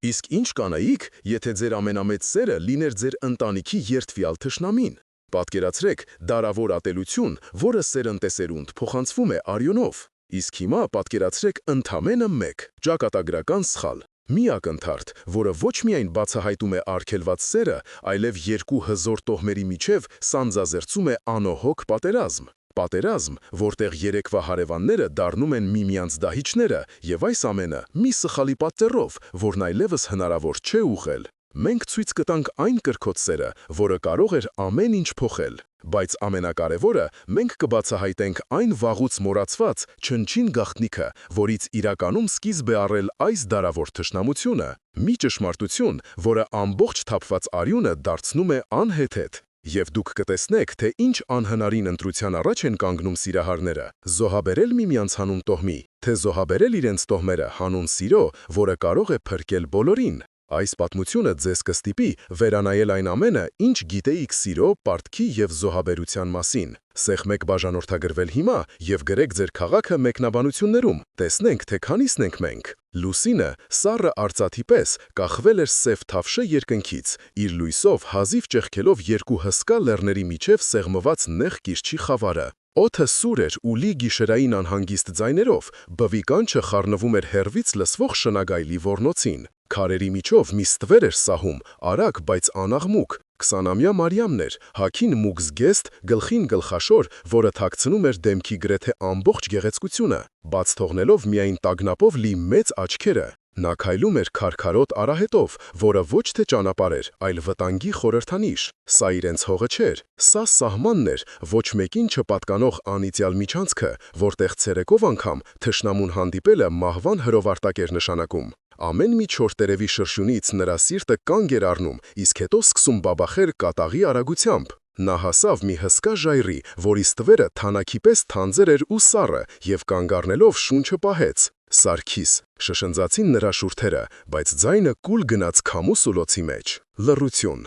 Իսկ ինչ կանայիք, եթե ձեր ամենամեծ սերը լիներ ձեր ընտանիքի երդվյալ թշնամին։ Պատկերացրեք դարավոր ատելություն, որը սերնդեսերունդ փոխանցվում է արյունով։ Իսկ հիմա պատկերացրեք ընդամենը մեկ ճակատագրական սխալ։ Մի ակնթարթ, որը ոչ միայն բացահայտում է արգելված սերը, այլև երկու հզոր տոհմերի միջև սանձազերծում է անոհոք պատերազմ։ Պատերազմ, որտեղ երեկվա հարևանները դառնում են միմյանց դահիճները, եւ այս ամենը մի սխալի պատճառով, որն այլևս հնարավոր չէ ուղղել։ Մենք ցույց կտանք այն կրքոտ սերը, որը կարող էր ամեն ինչ փոխել։ Բայց ամենակարևորը, մենք կբացահայտենք այն վաղուց մոռացված չնչին գաղտնիքը, որից իրականում սկիզբ է առել այս դարավոր թշնամությունը։ Մի ճշմարտություն, որը ամբողջ թափված արյունը դարձնում է անհեթեթ։ Եվ դուք կտեսնեք, թե ինչ անհնարին ընտրության առաջ են կանգնում սիրահարները՝ զոհաբերել միմյանց հանուն տոհմի, թե զոհաբերել իրենց տոհմերը հանուն սիրո, որը կարող է փրկել բոլորին։ Այս պատմությունը ձեզ կստիպի վերանայել այն ամենը, ինչ գիտեիք սիրո, պարտքի և զոհաբերության մասին։ Սեղմեք բաժանորդագրվել հիմա և գրեք ձեր քաղաքը մեկնաբանություններում, տեսնենք, թե քանիսն ենք մենք։ Լուսինը, սառը արծաթի պես, կախվել էր սև թավշե երկնքից, իր լույսով հազիվ ճեղքելով երկու հսկա լեռների միջև սեղմված նեղ կիրճի խավարը։ Օդը սուր էր ու լի գիշերային անհանգիստ ձայներով, բվի կանչը խառնվում էր հեռվից լսվող շնագայլի ոռնոցին։ Քարերի միջով մի ստվեր էր սահում, արագ, բայց անաղմուկ։ 20-ամյա Մարիամն էր, հագին մուգ զգեստ, գլխին գլխաշոր, որը թաքցնում էր դեմքի գրեթե ամբողջ գեղեցկությունը, բաց թողնելով միայն տագնապով լի մեծ աչքերը։ Նա քայլում էր քարքարոտ արահետով, որը ոչ թե ճանապարհ էր, այլ վտանգի խորհրդանիշ։ Սա իրենց հողը չէր, սա սահմանն էր, ոչ մեկին չպատկանող անիծյալ միջանցքը, որտեղ ցերեկով անգամ թշնամուն հանդիպելը մահվան հրովարտակ էր նշանակում։ Ամեն մի չոր տերևի շրշյունից նրա սիրտը կանգ էր առնում, իսկ հետո սկսում բաբախել կատաղի արագությամբ։ Նա հասավ մի հսկա ժայռի, որի ստվերը թանաքի պես թանձր էր ու սառը, և կանգ առնելով շունչը պահեց։ Սարգիս, շշնջացին նրա շուրթերը, բայց ձայնը կուլ գնաց քամու սուլոցի մեջ։ Լռություն։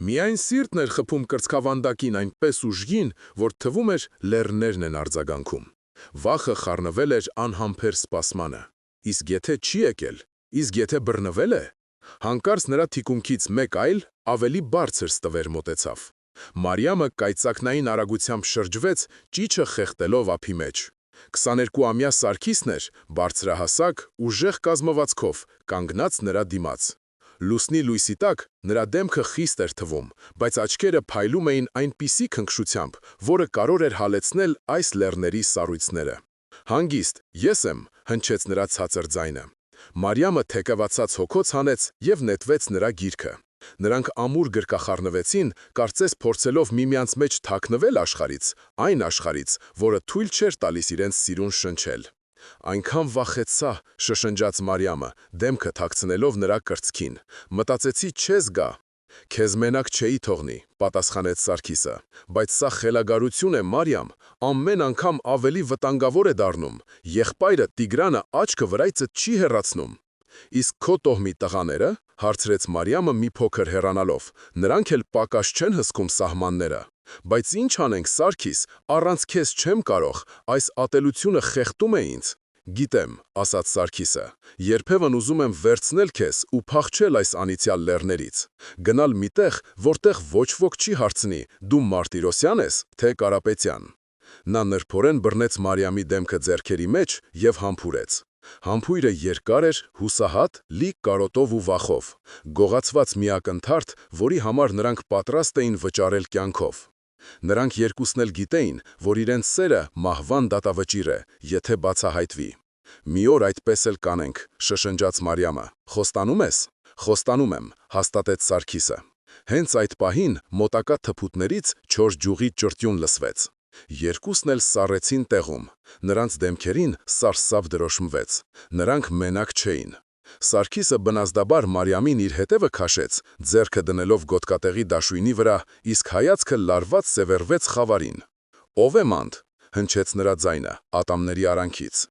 Միայն սիրտն էր խփում կրծքավանդակին այնպես ուժգին, որ թվում էր լեռներն են արձագանքում։ Վախը խառնվել էր անհամբեր սպասմանը։ Իսկ եթե չի եկել, իսկ եթե բռնվել է։ Հանկարծ նրա թիկունքից մեկ այլ, ավելի բարձր ստվեր մոտեցավ։ Մարիամը կայծակնային արագությամբ շրջվեց, ճիչը խեղդելով ափի մեջ։ 22-ամյա Սարգիսն էր, բարձրահասակ, ուժեղ կազմվածքով, կանգնած նրա դիմաց։ Լուսնի լույսի տակ նրա դեմքը խիստ էր թվում, բայց աչքերը փայլում էին այնպիսի քնքշությամբ, որը կարող էր հալեցնել այս լեռների սառույցները։ Հանգիստ, ես եմ, հնչեց նրա ցածր ձայնը։ Մարիամը թեքևացած հոգոց հանեց և նետվեց նրա գիրքը։ Նրանք ամուր գրկախառնվեցին, կարծես փորձելով միմյանց մեջ թաքնվել աշխարհից, այն աշխարհից, որը թույլ չէր տալիս իրենց սիրուն շնչել։ Այնքան վախեցա, շշնջաց Մարիամը, դեմքը թաքցնելով նրա կրծքին։ Մտածեցի չես գա։ Քեզ մենակ չէի թողնի, պատասխանեց Սարգիսը, բայց սա խելագարություն է, Մարիամ, ամեն անգամ ավելի վտանգավոր է դառնում։ Եղբայրը Տիգրանը աչքը վրայցդ չի հեռացնում։ Իսկ քո տոհմի տղաները, հարցրեց Մարիամը մի փոքր հեռանալով, նրանք էլ պակաս չեն հսկում սահմանները։ Բայց ինչ անենք, Սարգիս, առանց քեզ չեմ կարող, այս ատելությունը խեղդում է ինձ։ Գիտեմ, ասաց Սարգիսը, երբևն ուզում եմ վերցնել քեզ ու փախչել այս անիծյալ լեռներից, գնալ միտեղ, որտեղ ոչ ոք չի հարցնի, դու Մարտիրոսյա՞ն ես, թե Կարապետյան։ Նա նրբորեն բռնեց Մարիամի դեմքը ձեռքերի մեջ և համբուրեց։ Համբույրը երկար էր, հուսահատ, լի կարոտով ու վախով, գողացված մի ակնթարթ, որի համար նրանք պատրաստ էին վճարել կյանքով։ Նրանք երկուսն էլ գիտեին, որ իրենց սերը մահվան դատավճիռ է, եթե բացահայտվի։ Մի օր այդպես էլ կանենք, շշնջաց Մարիամը։ Խոստանում ես։ Խոստանում եմ, հաստատեց Սարգիսը։ Հենց այդ պահին մոտակա թփուտներից չոր ջուղի ճրտյուն լսվեց։ Երկուսն էլ սառեցին տեղում, նրանց դեմքերին սարսափ դրոշմվեց։ Նրանք մենակ չէին։ Սարգիսը բնազդաբար Մարիամին իր հետևը քաշեց, ձեռքը դնելով գոտկատեղի դաշույնի վրա, իսկ հայացքը լարված սևեռվեց խավարին։ Ո՞վ է մանդ, հնչեց նրա ձայնը, ատամների արանքից։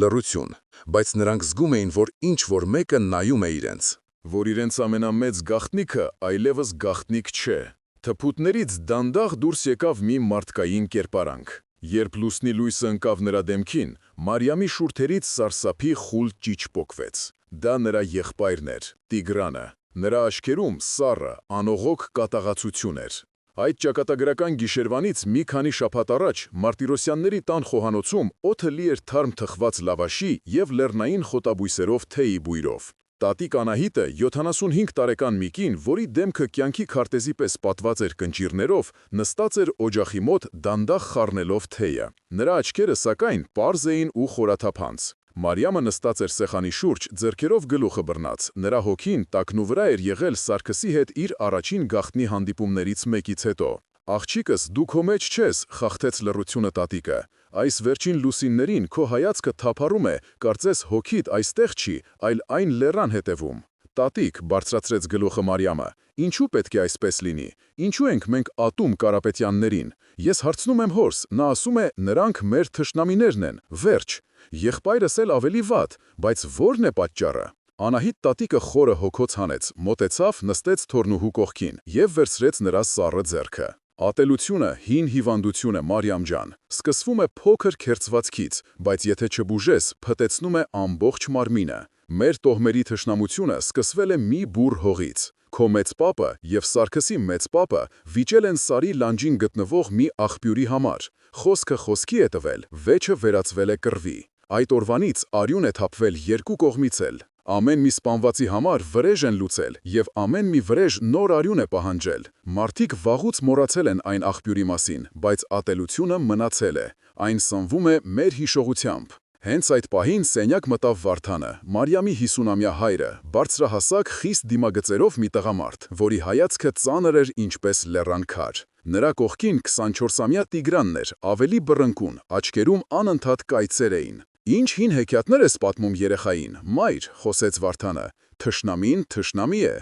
Լռություն, բայց նրանք զգում էին, որ ինչ-որ մեկը նայում է իրենց։ Որ իրենց ամենամեծ գաղտնիքը այլևս գաղտնիք չէ։ Թփուտներից դանդաղ դուրս եկավ մի մարդկային կերպարանք։ Երբ լուսնի լույսը ընկավ նրա դեմքին, Մարիամի շուրթերից սարսափի խուլ ճիչ պոկվեց։ Դա նրա եղբայրն էր, Տիգրանը։ Նրա աչքերում սառը, անողոք կատաղացություն էր։ Այդ ճակատագրական գիշերվանից մի քանի շաբաթ առաջ Մարտիրոսյանների տան խոհանոցում օդը լի էր թարմ թխված լավաշի և լեռնային խոտաբույսերով թեյի բույրով։ Տատիկ Անահիտը 75 տարեկան մի կին, որի դեմքը կյանքի քարտեզի պես պատված էր կնճիռներով, նստած էր օջախի մոտ դանդաղ խառնելով թեյը։ Նրա աչքերը, սակայն, պարզ էին ու խորաթափանց։ Մարիամը նստած էր սեղանի շուրջ, ձեռքերով գլուխը բռնած, նրա հոգին տակնուվրա էր եղել Սարգսի հետ իր առաջին գաղտնի հանդիպումներից մեկից հետո։ «Աղջիկս, դու քո մեջ չես», խախտեց լռությունը տատիկը։ «Այս վերջին լուսիններին քո հայացքը թափառում է, կարծես հոգիդ այստեղ չի, այլ այն լեռան հետևում»։ «Տատիկ», բարձրացրեց գլուխը Մարիամը, «ինչու պետք է այսպես լինի։ Ինչու ենք մենք ատում Կարապետյաններին։ Ես հարցնում եմ հորս, նա ասում է, նրանք մեր թշնամիներն են, վերջ։ Եղբայրս էլ ավելի վատ, բայց ո՞րն է պատճառը»։ Անահիտ տատիկը խորը հոգոց հանեց, մոտեցավ, նստեց թորնուհու կողքին և վերցրեց նրա սառը ձեռքը։ «Ատելությունը հին հիվանդություն է, Մարիամ ջան, սկսվում է փոքր քերծվածքից, բայց եթե չբուժես, փտեցնում է ամբողջ մարմինը։ Մեր տոհմերի թշնամությունը սկսվել է մի բուռ հողից։ Քո մեծ պապը և Սարգսի մեծ պապը վիճել են Սարի լանջին գտնվող մի աղբյուրի համար։ Խոսքը խոսքի է տվել, վեճը վերածվել է կռվի։ Այդ օրվանից արյուն է թափվել երկու կողմից էլ։ Ամեն մի սպանվածի համար վրեժ են լուծել և ամեն մի վրեժ նոր արյուն է պահանջել։ Մարդիկ վաղուց մոռացել են այն աղբյուրի մասին, բայց ատելությունը մնացել է։ Այն սնվում է մեր հիշողությամբ։ Հենց այդ պահին սենյակ մտավ Վարդանը, Մարիամի 50-ամյա հայրը, բարձրահասակ խիստ դիմագծերով մի տղամարդ, որի հայացքը ծանր էր ինչպես լեռան քար։ Նրա կողքին 24-ամյա Տիգրանն էր, ավելի բռնկուն, աչքերում անընդհատ կայծեր էին։ «Ինչ հին հեքիաթներ ես պատմում երեխային, մայր», խոսեց Վարդանը, «թշնամին թշնամի է։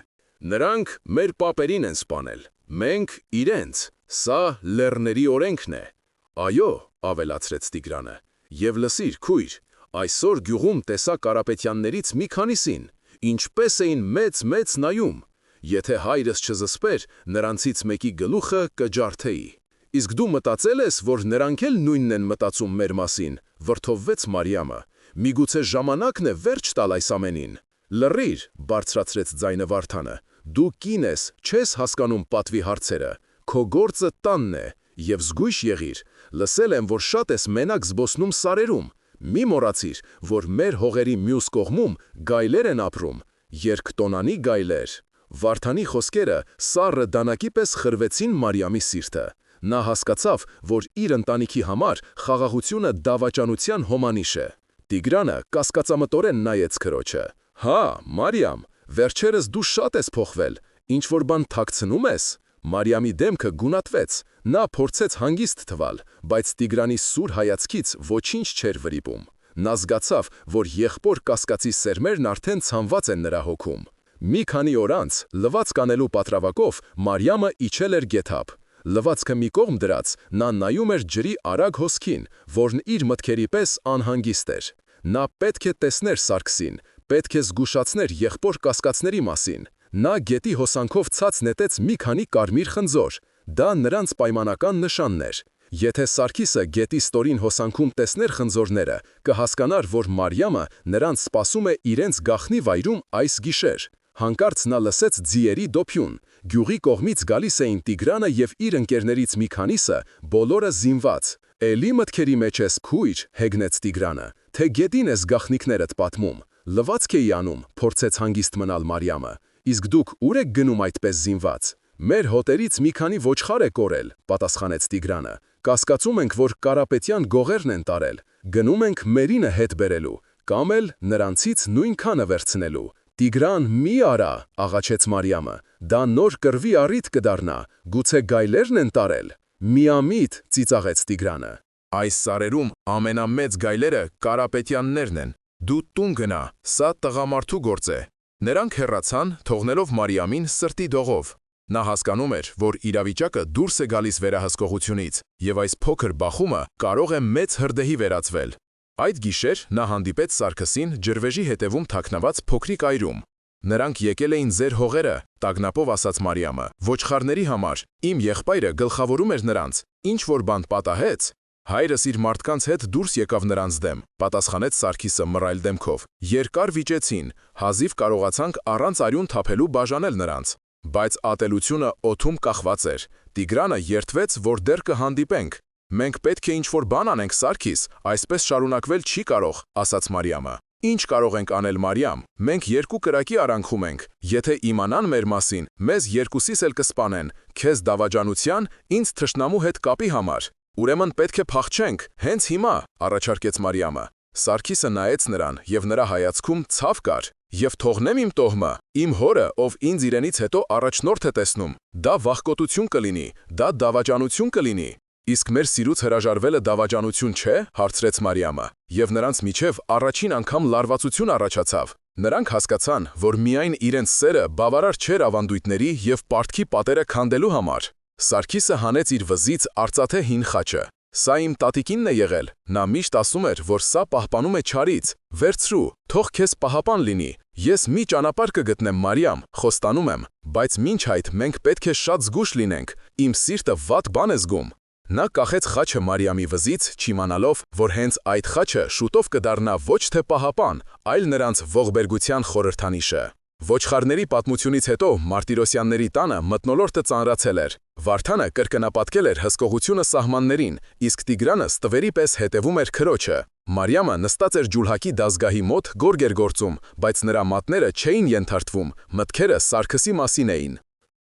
Նրանք մեր պապերին են սպանել, մենք իրենց, սա լեռների օրենքն է»։ «Այո», ավելացրեց Տիգրանը, «և լսիր, քույր, այսօր գյուղում տեսա Կարապետյաններից մի քանիսին, ինչպես էին մեծ նայում։ Եթե հայրս չզսպեր, նրանցից մեկի գլուխը կջարդեի»։ «Իսկ դու մտածել ես, որ նրանք էլ նույնն են մտածում մեր մասին», վրդովվեց Մարիամը։ «Միգուցե ժամանակն է վերջ տալ այս ամենին»։ «Լռիր», բարձրացրեց ձայնը Վարդանը, «դու կին ես, չես հասկանում պատվի հարցերը, քո գործը տանն է, և զգույշ եղիր, լսել եմ, որ շատ ես մենակ զբոսնում սարերում, մի մոռացիր, որ մեր հողերի մյուս կողմում գայլեր են ապրում, երկտոնանի գայլեր»։ Վարդանի խոսքերը սառը դանակի պես խրվեցին Մարիամի սիրտը։ Նա հասկացավ, որ իր ընտանիքի համար խաղաղությունը դավաճանության հոմանիշ է։ Տիգրանը կասկածամտորեն նայեց քրոջը։ «Հա, Մարիամ, վերջերս դու շատ ես փոխվել, ինչ-որ բան թաքցնում ես»։ Մարիամի դեմքը գունատվեց, նա փորձեց հանգիստ թվալ, բայց Տիգրանի սուր հայացքից ոչինչ չէր վրիպում։ Նա զգացավ, որ եղբոր կասկածի սերմերն արդեն ցանված են նրա հոգում։ Մի քանի օր անց, լվացք անելու պատրավակով, Մարիամը իջել էր գեթափ։ Լվացքը մի կողմ դրած, նա նայում էր ջրի արագ հոսքին, որն իր մտքերի պես անհանգիստ էր։ Նա պետք է տեսներ Սարգսին, պետք է զգուշացներ եղբոր կասկածների մասին։ Նա գետի հոսանքով ցած նետեց մի քանի կարմիր խնձոր։ Դա նրանց պայմանական նշանն էր։ Եթե Սարգիսը գետի ստորին հոսանքում տեսներ խնձորները, կհասկանար, որ Մարիամը նրանց սպասում է իրենց գաղտնի վայրում այս գիշեր։ Հանկարծ նա լսեց ձիերի դոփյուն։ Գյուղի կողմից գալիս էին Տիգրանը և իր ընկերներից մի քանիսը, բոլորը զինված։ «Էլի մտքերի մեջ ես, քույր», հեգնեց Տիգրանը, «թե գետին ես գաղտնիքներդ պատմում»։ «Լվացք էի անում», փորձեց հանգիստ մնալ Մարիամը։ «Իսկ դուք ուր եք գնում այդպես զինված»։ «Մեր հոտերից մի քանի ոչխար է կորել», պատասխանեց Տիգրանը։ «Կասկածում ենք, որ Կարապետյան գողերն են տարել։ Գնում ենք մերինը հետ բերելու, կամ էլ նրանցից նույնքանը վերցնելու»։ «Տիգրան, մի արա», աղաչեց Մարիամը, «դա նոր կռվի առիթ կդառնա, գուցե գայլերն են տարել»։ «Միամիտ», ծիծաղեց Տիգրանը։ «Այս սարերում ամենամեծ գայլերը Կարապետյաններն են։ Դու տուն գնա, սա տղամարդու գործ է»։ Նրանք հեռացան, թողնելով Մարիամին սրտի դողով։ Նա հասկանում էր, որ իրավիճակը դուրս է գալիս վերահսկողությունից, և այս փոքր բախումը կարող է մեծ հրդեհի վերածվել։ Այդ գիշեր նա հանդիպեց Սարգսին ջրվեժի հետևում թաքնված փոքրիկ այրում։ «Նրանք եկել էին ձեր հողերը», տագնապով ասաց Մարիամը, «ոչխարների համար, իմ եղբայրը գլխավորում էր նրանց, ինչ-որ բան պատահեց»։ Հայրս իր մարդկանց հետ դուրս եկավ նրանց դեմ, պատասխանեց Սարգիսը մռայլ դեմքով։ Երկար վիճեցին, հազիվ կարողացանք առանց արյուն թափելու բաժանել նրանց։ Բայց ատելությունը օդում կախված էր։ Տիգրանը երդվեց, որ դեռ կհանդիպենք։ Մենք պետք է ինչ-որ բան անենք, Սարգիս, այսպես շարունակվել չի կարող, ասաց Մարիամը։ Ինչ կարող ենք անել, Մարիամ, մենք երկու կրակի արանքում ենք, եթե իմանան մեր մասին, մեզ երկուսիս էլ կսպանեն, քեզ դավաճանության, ինձ թշնամու հետ կապի համար։ Ուրեմն պետք է փախչենք, հենց հիմա, առաջարկեց Մարիամը։ Սարգիսը նայեց նրան, եւ նրա հայացքում ցավ կար։ Եվ թողնեմ իմ տոհմը, իմ հորը, ով ինձ իրենից հետո առաջնորդ է տեսնում, դա վախկոտություն կլինի, դա դավաճանություն կլինի։ Իսկ մեր սիրուց հրաժարվելը դավաճանություն չէ, հարցրեց Մարիամը, եւ նրանց միջև առաջին անգամ լարվածություն առաջացավ։ Նրանք հասկացան, որ միայն իրենց սերը բավարար չէր ավանդույթների եւ պարտքի պատերը քանդելու համար։ Սարգիսը հանեց իր վզից արծաթե հին խաչը։ Սա իմ տատիկինն է եղել, նա միշտ ասում էր, որ սա պահպանում է չարից, վերցրու, թող քեզ պահապան լինի, ես մի ճանապարհ կգտնեմ, Մարիամ, խոստանում եմ, բայց մինչ այդ մենք պետք է շատ զգուշ լինենք, իմ սիրտը վատ բան է զգում։ Նա կախեց խաչը Մարիամի վզից, չիմանալով, որ հենց այդ խաչը շուտով կդառնա ոչ թե պահապան, այլ նրանց ողբերգության խորհրդանիշը։ Ոչխարների պատմությունից հետո Մարտիրոսյանների տանը մթնոլորտը ծանրացել էր։ Վարդանը կրկնապատկել էր հսկողությունը սահմաններին, իսկ Տիգրանը ստվերի պես հետևում էր քրոջը։ Մարիամը նստած էր ջուլհակի դազգահի մոտ գորգ էր գործում, բայց նրա մատները չէին ենթարկվում, մտքերը Սարգսի մասին էին։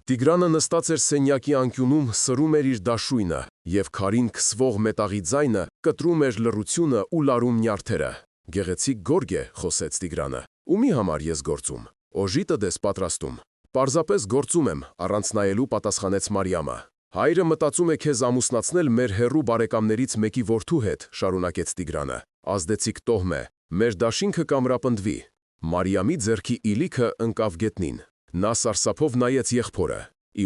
Տիգրանը նստած էր սենյակի անկյունում, սրում էր իր դաշույնը, եւ քարին քսվող մետաղի ձայնը կտրում էր լռությունը ու լարում նյարդերը։ Գեղեցիկ գորգ է, խոսեց Տիգրանը։ Ումի համար ես գործում։ Օժիտը դες պատրաստում։ Պարզապես գործում եմ, առանց նայելու պատասխանեց Մարիամը։ Հայրը մտածում է քեզ ամուսնացնել մեր հերրու բարեկամներից մեկի որդու հետ, շարունակեց Տիգրանը։ Ազդեցիկ տոհմ է, մեր դաշինքը կամրապնդվի։ Մարիամի ձեռքի իլիքը ընկավ գետնին։ Նա սարսափով նայեց եղբորը։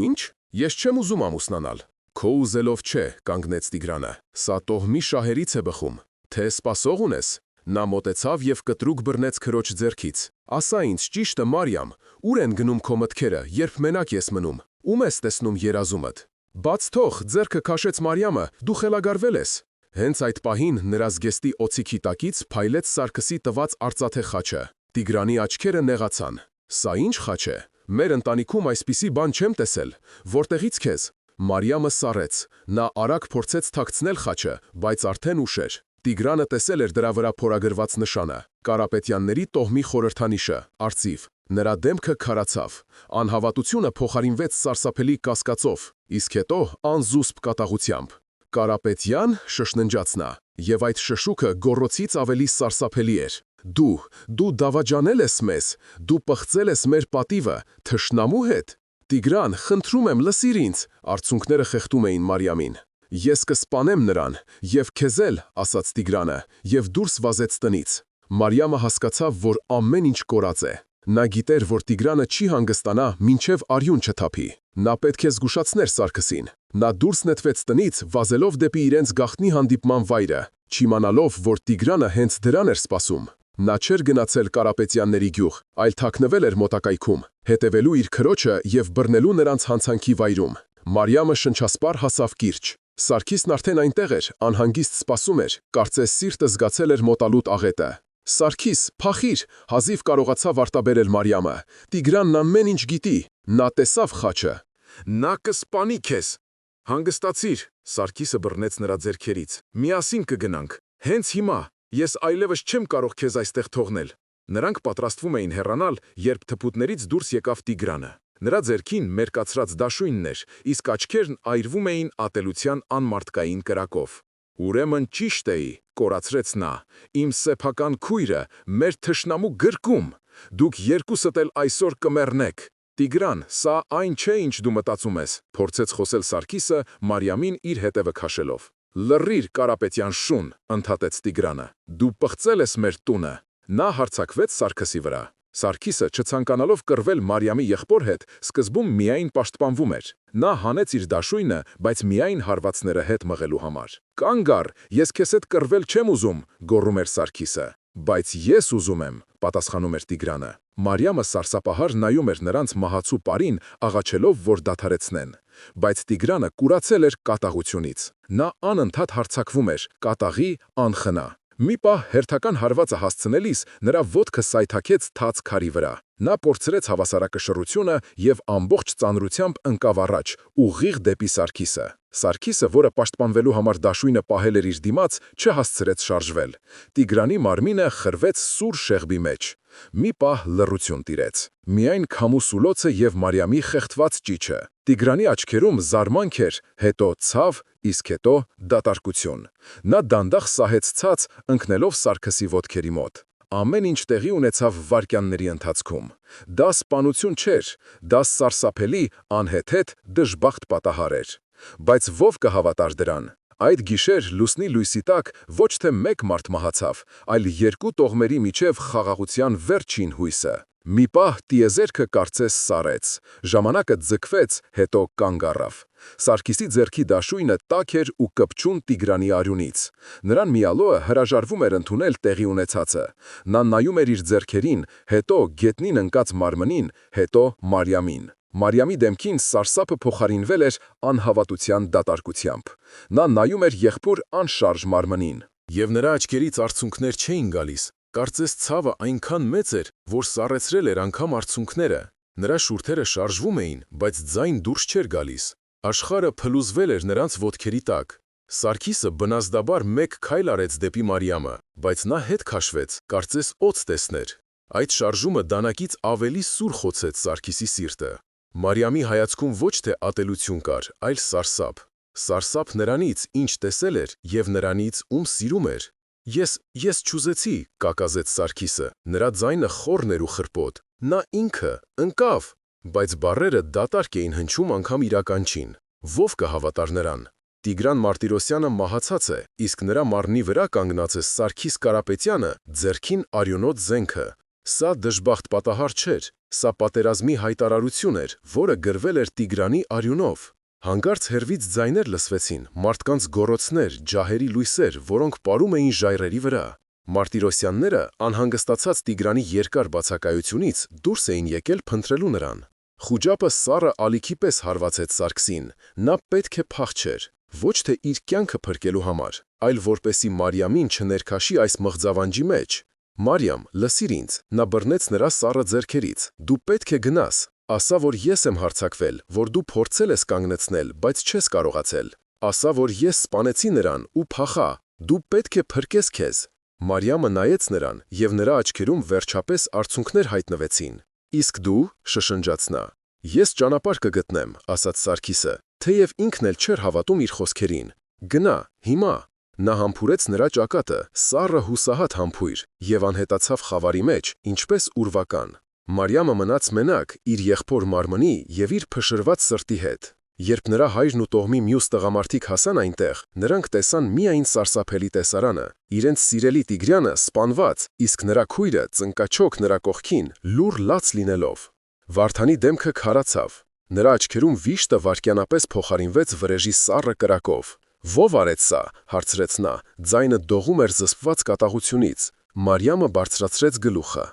Ինչ, ես չեմ ուզում ամուսնանալ։ Քո ուզելով չէ, կանգնեց Տիգրանը։ Սա տոհմի շահերից է բխում։ Թե սպասող ունես։ Նա մոտեցավ եւ կտրուկ բռնեց քրոջ ձեռքից։ Ասա ինձ ճիշտը, Մարիամ, ուր են գնում քո մտքերը, երբ մենակ ես մնում։ Ում ես տեսնում երազումդ։ Բաց թող, ձեռքը քաշեց Մարիամը, դու խելագարվել ես։ Հենց այդ պահին նրա զգեստի օծիքի տակից փայլեց Սարգսի տված արծաթե խաչը։ Տիգրանի աչքերը նեղացան։ Սա ինչ խաչ է։ Մեր ընտանիքում այսպիսի բան չեմ տեսել։ Որտեղից քեզ։ Մարիամը սառեց։ Նա արագ փորձեց թաքցնել խաչը, բայց արդեն ուշ էր։ Տիգրանը տեսել էր դրա վրա փորագրված նշանը՝ Կարապետյանների տոհմի խորհրդանիշը, արծիվ։ Նրա դեմքը քարացավ։ Անհավատությունը փոխարինվեց սարսափելի կասկածով, իսկ հետո անզուսպ կատաղությամբ։ Կարապետյան, շշնջաց նա, եւ այդ շշուկը գոռոցից ավելի սարսափելի էր։ Դու դավաճանել ես մեզ, դու պղծել ես մեր պատիվը, թշնամու հետ։ Տիգրան, խնդրում եմ, լսիր ինձ, արցունքները խեղդում էին Մարիամին։ Ես կսպանեմ նրան, եւ քեզ էլ, ասաց Տիգրանը, եւ դուրս վազեց տնից։ Մարիամը հասկացավ, որ ամեն ինչ կորած է։ Նա գիտեր, որ Տիգրանը չի հանգստանա, մինչև արյուն չթափի։ Նա պետք է զգուշացներ Սարգսին։ Նա դուրս նետվեց տնից, վազելով դեպի իրենց գաղտնի հանդիպման վայրը, չիմանալով, որ Տիգրանը հենց դրան էր սպասում։ Նա չէր գնացել Կարապետյանների գյուղ, այլ թաքնվել էր մոտակայքում, հետևելու իր քրոջը եւ բռնելու նրանց հանցանքի վայրում։ Մարիամը շնչասպառ հասավ կիրճ։ Սարգիսն արդեն այնտեղ էր, անհանգիստ սպասում էր, կարծես սիրտը զգացել էր մոտալուտ աղետը։ Սարգիս, փախիր, հազիվ կարողացավ արտաբերել Մարիամը։ Տիգրանն ամեն ինչ գիտի, նա տեսավ խաչը։ Նա կսպանի քեզ։ Հանգստացիր, Սարգիսը բռնեց նրա ձեռքերից։ Միասին կգնանք։ Հենց հիմա, ես այլևս չեմ կարող քեզ այստեղ թողնել։ Նրանք պատրաստվում էին հեռանալ, երբ թփուտներից դուրս եկավ Տիգրանը։ Նրա ձեռքին մերկացրած դաշույնն էր, իսկ աչքերն այրվում էին ատելության անմարդկային կրակով։ Ուրեմն ճիշտ էի, կորացրեց նա, իմ սեփական քույրը, մեր թշնամու գրկում, դուք երկուսդ էլ այսօր կմեռնեք։ Տիգրան, սա այն չէ, ինչ դու մտածում ես, փորձեց խոսել Սարգիսը, Մարիամին իր հետևը քաշելով։ Լռիր, Կարապետյան շուն, ընդհատեց Տիգրանը, դու պղծել ես մեր տունը։ Նա հարձակվեց Սարգսի վրա։ Սարգիսը, չցանկանալով կռվել Մարիամի եղբոր հետ, սկզբում միայն պաշտպանվում էր։ Նա հանեց իր դաշույնը, բայց միայն հարվածները հետ մղելու համար։ Կանգ առ, ես քեզ հետ կռվել չեմ ուզում, գոռում էր Սարգիսը։ Բայց ես ուզում եմ, պատասխանում էր Տիգրանը։ Մարիամը սարսափահար նայում էր նրանց մահացու պարին, աղաչելով, որ դադարեցնեն։ Բայց Տիգրանը կուրացել էր կատաղությունից։ Նա անընդհատ հարձակվում էր, կատաղի, անխնա։ Մի պահ հերթական հարվածը հասցնելիս նրա ոտքը սայթաքեց թաց քարի վրա։ Նա փորձրեց հավասարակշռությունը եւ ամբողջ ծանրությամբ ընկավ առաջ, ուղիղ դեպի Սարգիսը։ Սարգիսը, որը պաշտպանվելու համար դաշույնը պահել էր իր դիմաց, չհասցրեց շարժվել։ Տիգրանի մարմինը խրվեց սուր շեղբի մեջ։ Մի պահ լռություն տիրեց։ Միայն քամու սուլոցը եւ Մարիամի խեղդված ճիչը։ Տիգրանի աչքերում զարմանք էր, հետո ցավ, իսկ հետո դատարկություն։ Նա դանդաղ սահեց ցած, ընկնելով Սարգսի ոտքերի մոտ։ Ամեն ինչ տեղի ունեցավ վայրկյանների ընթացքում։ Դա սպանություն չէր, դա սարսափելի, անհեթեթ, դժբախտ պատահար էր։ Բայց ով կհավատար դրան։ Այդ գիշեր լուսնի լույսի տակ ոչ թե մեկ մարդ մահացավ, այլ երկու տողմերի միջև խաղաղության վերջին հույսը։ Մի պահ տիեզերքը կարծես սառեց, ժամանակը ձգվեց, հետո կանգ առավ։ Սարգիսի ձեռքի դաշույնը տաք էր ու կպչուն Տիգրանի արյունից։ Նրան միալոը հրաժարվում էր ընդունել տեղի ունեցածը։ Նա նայում էր իր ձեռքերին, հետո գետնին ընկած մարմնին, հետո Մարիամին։ Մարիամի դեմքին սարսափը փոխարինվել էր անհավատության դատարկությամբ։ Նա նայում էր եղբոր անշարժ մարմնին։ Եվ նրա աչքերից արցունքներ չէին գալիս։ Կարծես ցավը այնքան մեծ էր, որ սառեցրել էր անգամ արցունքները։ Նրա շուրթերը շարժվում էին, բայց ձայն դուրս չէր գալիս։ Աշխարհը փլուզվել էր նրանց ոտքերի տակ։ Սարգիսը բնազդաբար մեկ քայլ արեց դեպի Մարիամը, բայց նա հետ քաշվեց, կարծես օձ տեսներ։ Այդ շարժումը դանակից ավելի սուր խոցեց Սարգիսի սիրտը։ Մարիամի հայացքում ոչ թե ատելություն կար, այլ սարսափ։ Սարսափ նրանից, ինչ տեսել էր, եւ նրանից, ում սիրում էր։ Ես չուզեցի, կակազեց Սարգիսը, նրա ձայնը խորն էր ու խրպոտ։ Նա ինքը ընկավ, բայց բառերը դատարկ էին հնչում անգամ իրականչին։ Ով կհավատար նրան։ Տիգրան Մարտիրոսյանը մահացած է, իսկ նրա մարմնի վրա կանգնած է Սարգիս Կարապետյանը, ձեռքին արյունոտ զենքը։ Սա դժբախտ պատահար չէր, սա պատերազմի հայտարարություն էր, որը գրվել էր Տիգրանի արյունով։ Հանկարծ հեռվից ձայներ լսվեցին, մարդկանց գոռոցներ, ջահերի լույսեր, որոնք պարում էին ժայռերի վրա։ Մարտիրոսյանները, անհանգստացած Տիգրանի երկար բացակայությունից, դուրս էին եկել փնտրելու նրան։ Խուճապը սառը ալիքի պես հարվածեց Սարգսին։ Նա պետք է փախչեր, ոչ թե իր կյանքը փրկելու համար, այլ որպեսի Մարիամին չներքաշի այս մղձավանջի մեջ։ Մարիամ, լսիր ինձ, նա բռնեց նրա սառը ձեռքերից։ Դու պետք է գնաս, ասա, որ ես եմ հարձակվել, որ դու փորձել ես կանգնեցնել, բայց չես կարողացել։ Ասա, որ ես սպանեցի նրան ու փախա, դու պետք է փրկես քեզ։ Մարիամը նայեց նրան, եւ նրա աչքերում վերջապես արցունքներ հայտնվեցին։ Իսկ դու, շշնջաց նա։ Ես ճանապարհ կգտնեմ, ասաց Սարգիսը, թեև ինքն էլ չէր հավատում իր խոսքերին։ Գնա, հիմա։ Նա համբուրեց նրա ճակատը, սառը հուսահատ համբույր, եւ անհետացավ խավարի մեջ, ինչպես ուրվական։ Մարիամը մնաց մենակ իր եղբոր մարմնի եւ իր փշրված սրտի հետ։ Երբ նրա հայրն ու տողմի մյուս տղամարդիկ հասան այնտեղ, նրանք տեսան միայն սարսափելի տեսարանը։ Իրենց սիրելի Տիգրանը սպանված, իսկ նրա քույրը ծնկաչոք նրա կողքին, լուռ լաց լինելով։ Վարդանի դեմքը քարացավ։ Նրա աչքերում վիշտը վայրկյանապես փոխարինվեց վրեժի սառը կրակով։ Ո՞վ արեց սա, հարցրեց նա, ձայնը դողում էր զսպված կատաղությունից։ Մարիամը բարձրացրեց գլուխը։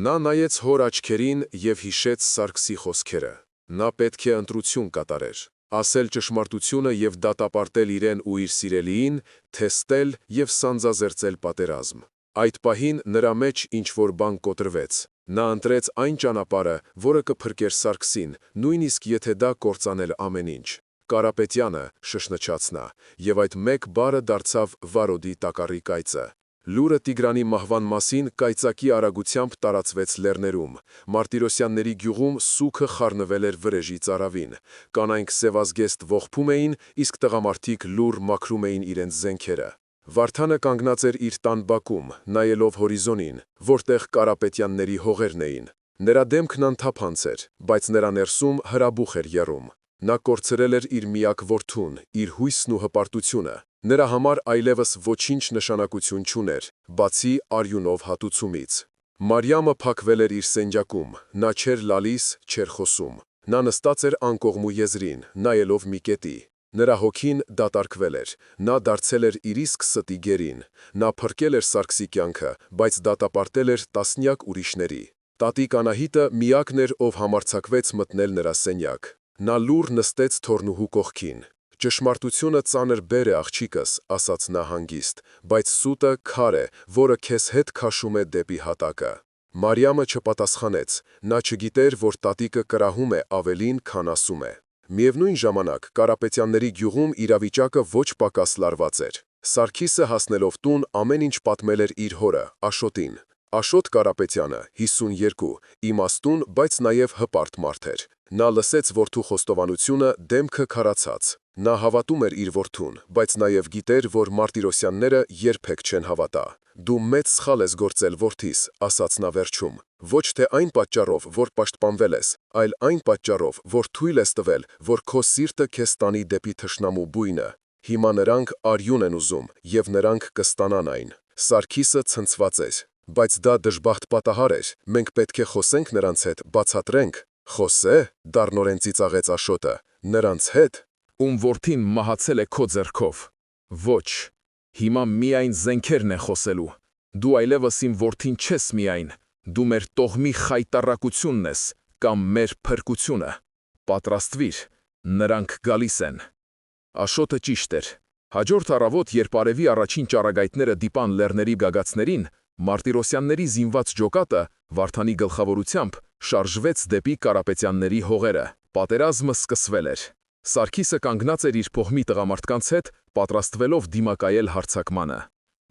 Նա նայեց հոր աչքերին եւ հիշեց Սարգսի խոսքերը։ Նա պետք է ընտրություն կատարեր, ասել ճշմարտությունը եւ դատապարտել իրեն ու իր սիրելիին, թեստել եւ սանձազերծել պատերազմ։ Այդ պահին նրա մեջ ինչ-որ բան կոտրվեց։ Նա ընտրեց այն ճանապարհը, որը կփրկեր Սարգսին, նույնիսկ եթե դա կործանել ամեն ինչ։ Կարապետյանը, շշնչաց նա, եւ այդ մեկ բառը դարձավ վարոդի տակառի կայծը։ Լուրը Տիգրանի մահվան մասին կայծակի արագությամբ տարածվեց լեռներում։ Մարտիրոսյանների գյուղում սուգը խառնվել էր վրեժի ծարավին։ Կանայք սևազգեստ ողբում էին, իսկ տղամարդիկ լուռ մաքրում էին իրենց զենքերը։ Վարդանը կանգնած էր իր տան բակում, նայելով հորիզոնին, որտեղ Կարապետյանների հողերն էին։ Նրա դեմքն անթափանց էր, բայց նրա ներսում հրաբուխ էր եռում։ Նա կորցրել էր իր միակ որդուն, իր հույսն ու հպարտությունը։ Նրա համար այլևս ոչինչ նշանակություն չուներ, բացի արյունով հատուցումից։ Մարիամը փակվել էր իր սենյակում, նա չէր լալիս, չէր խոսում։ Նա նստած էր անկողմու եզրին, նայելով մի կետի։ Նրա հոգին դատարկվել էր, նա դարձել էր իր իսկ ստի գերին, նա փրկել էր Սարգսի կյանքը, բայց դատապարտել էր տասնյակ ուրիշների։ Տատիկ Անահիտը միակն էր, ով համարձակվեց մտնել նրա սենյակ։ Նա լուռ նստեց թոռնուհու կողքին։ «Ճշմարտությունը ծանր բեր է, աղջիկս», ասաց նա հանգիստ, «բայց սուտը քար է, որը քեզ հետ քաշում է դեպի հատակը»։ Մարիամը չպատասխանեց, նա չգիտեր, որ տատիկը կրահում է ավելին, քան ասում է։ Միևնույն ժամանակ Կարապետյանների գյուղում իրավիճակը ոչ պակաս լարված էր։ Սարգիսը հասնելով տուն ամեն ինչ պատմել էր իր հորը, Աշոտին։ Աշոտ Կարապետյանը 52, իմաստուն, բայց նաև հպարտ մարդ էր։ Նա լսեց որդու խոստովանությունը դեմքը քարացած։ Նա հավատում էր իր որդուն, բայց նաև գիտեր, որ Մարտիրոսյանները երբեք չեն հավատա։ «Դու մեծ սխալ ես գործել, որդիս», ասաց նա վերջում։ «Ոչ թե այն պատճառով, որ պաշտպանվել ես, այլ այն պատճառով, որ թույլ ես տվել, որ քո սիրտը քեզ տանի դեպի թշնամու բույնը։ Հիմա նրանք արյուն են ուզում, և նրանք կստանան այն»։ Սարգիսը ցնցված էր։ «Բայց դա դժբախտ պատահար էր, մենք պետք է խոսենք նրանց հետ, բացատրենք»։ «Խոսե՞», դառնորեն ծիծաղեց Աշոտը։ «Նրանց հետ, ում որդին մահացել է քո ձեռքով»։ «Ոչ, հիմա միայն զենքերն են խոսելու։ Դու այլևս իմ որդին չես միայն, դու մեր տոհմի խայտառակությունն ես, կամ մեր փրկությունը։ Պատրաստվիր, նրանք գալիս են»։ Աշոտը ճիշտ էր։ Հաջորդ առավոտ, երբ արևի առաջին ճառագայթները դիպան լեռների գագաթներին, Մարտիրոսյանների զինված ջոկատը, Վարդանի գլխավորությամբ, շարժվեց դեպի Կարապետյանների հողերը։ Պատերազմը սկսվել էր։ Սարգիսը կանգնած էր իր փողմի տղամարդկանց հետ, պատրաստվելով դիմակայել հարձակմանը։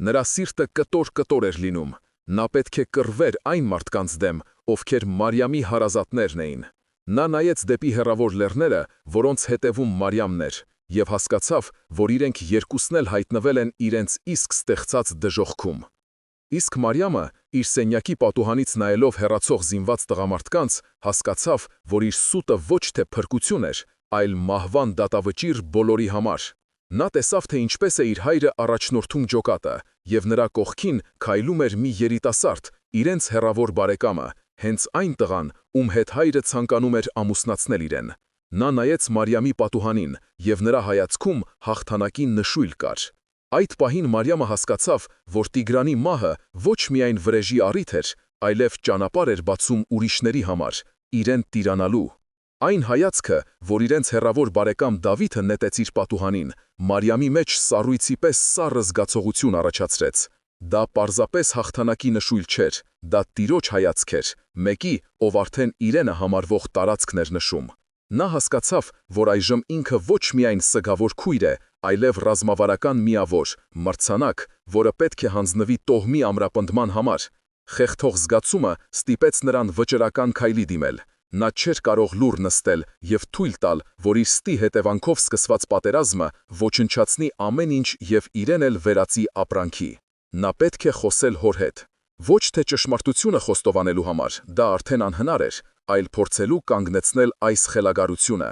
Նրա սիրտը կտոր-կտոր էր լինում։ Նա պետք է կռվեր այն մարդկանց դեմ, ովքեր Մարիամի հարազատներն էին։ Նա նայեց դեպի հեռավոր լեռները, որոնց հետևում Մարիամն էր, և հասկացավ, որ իրենք երկուսն էլ հայտնվել են իրենց իսկ ստեղծած դժոխքում։ Իսկ Մարիամը, իր սենյակի պատուհանից նայելով հեռացող զինված տղամարդկանց, հասկացավ, որ իր սուտը ոչ թե փրկություն էր, այլ մահվան դատավճիռ բոլորի համար։ Նա տեսավ, թե ինչպես է իր հայրը առաջնորդում ջոկատը, և նրա կողքին քայլում էր մի երիտասարդ, իրենց հեռավոր բարեկամը, հենց այն տղան, ում հետ հայրը ցանկանում էր ամուսնացնել իրեն։ Նա նայեց Մարիամի պատուհանին, և նրա հայացքում հաղթանակի նշույլ կար։ Այդ պահին Մարիամը հասկացավ, որ Տիգրանի մահը ոչ միայն վրեժի առիթ էր, այլև ճանապարհ էր բացում ուրիշների համար, իրեն տիրանալու։ Այն հայացքը, որ իրենց հեռավոր բարեկամ Դավիթը նետեց իր պատուհանին, Մարիամի մեջ սառույցի պես սառը զգացողություն առաջացրեց։ Դա պարզապես հաղթանակի նշույլ չէր, դա Տիրոջ հայացք էր, մեկի, ով արդեն իրենը համարվող տարածքն էր նշում։ Նա հասկացավ, որ այժմ ինքը ոչ միայն սգավոր քույր է, այլև ռազմավարական միավոր, մրցանակ, որը պետք է հանձնվի տոհմի ամրապնդման համար։ Խեղդող զգացումը ստիպեց նրան վճռական քայլի դիմել։ Նա չէր կարող լուռ նստել և թույլ տալ, որ իր ստի հետևանքով սկսված պատերազմը ոչնչացնի ամեն ինչ և իրեն էլ վերածի ապրանքի։ Նա պետք է խոսել հոր հետ։ Ոչ թե ճշմարտությունը խոստովանելու համար, դա արդեն անհնար էր, այլ փորձելու կանգնեցնել այս խելագարությունը։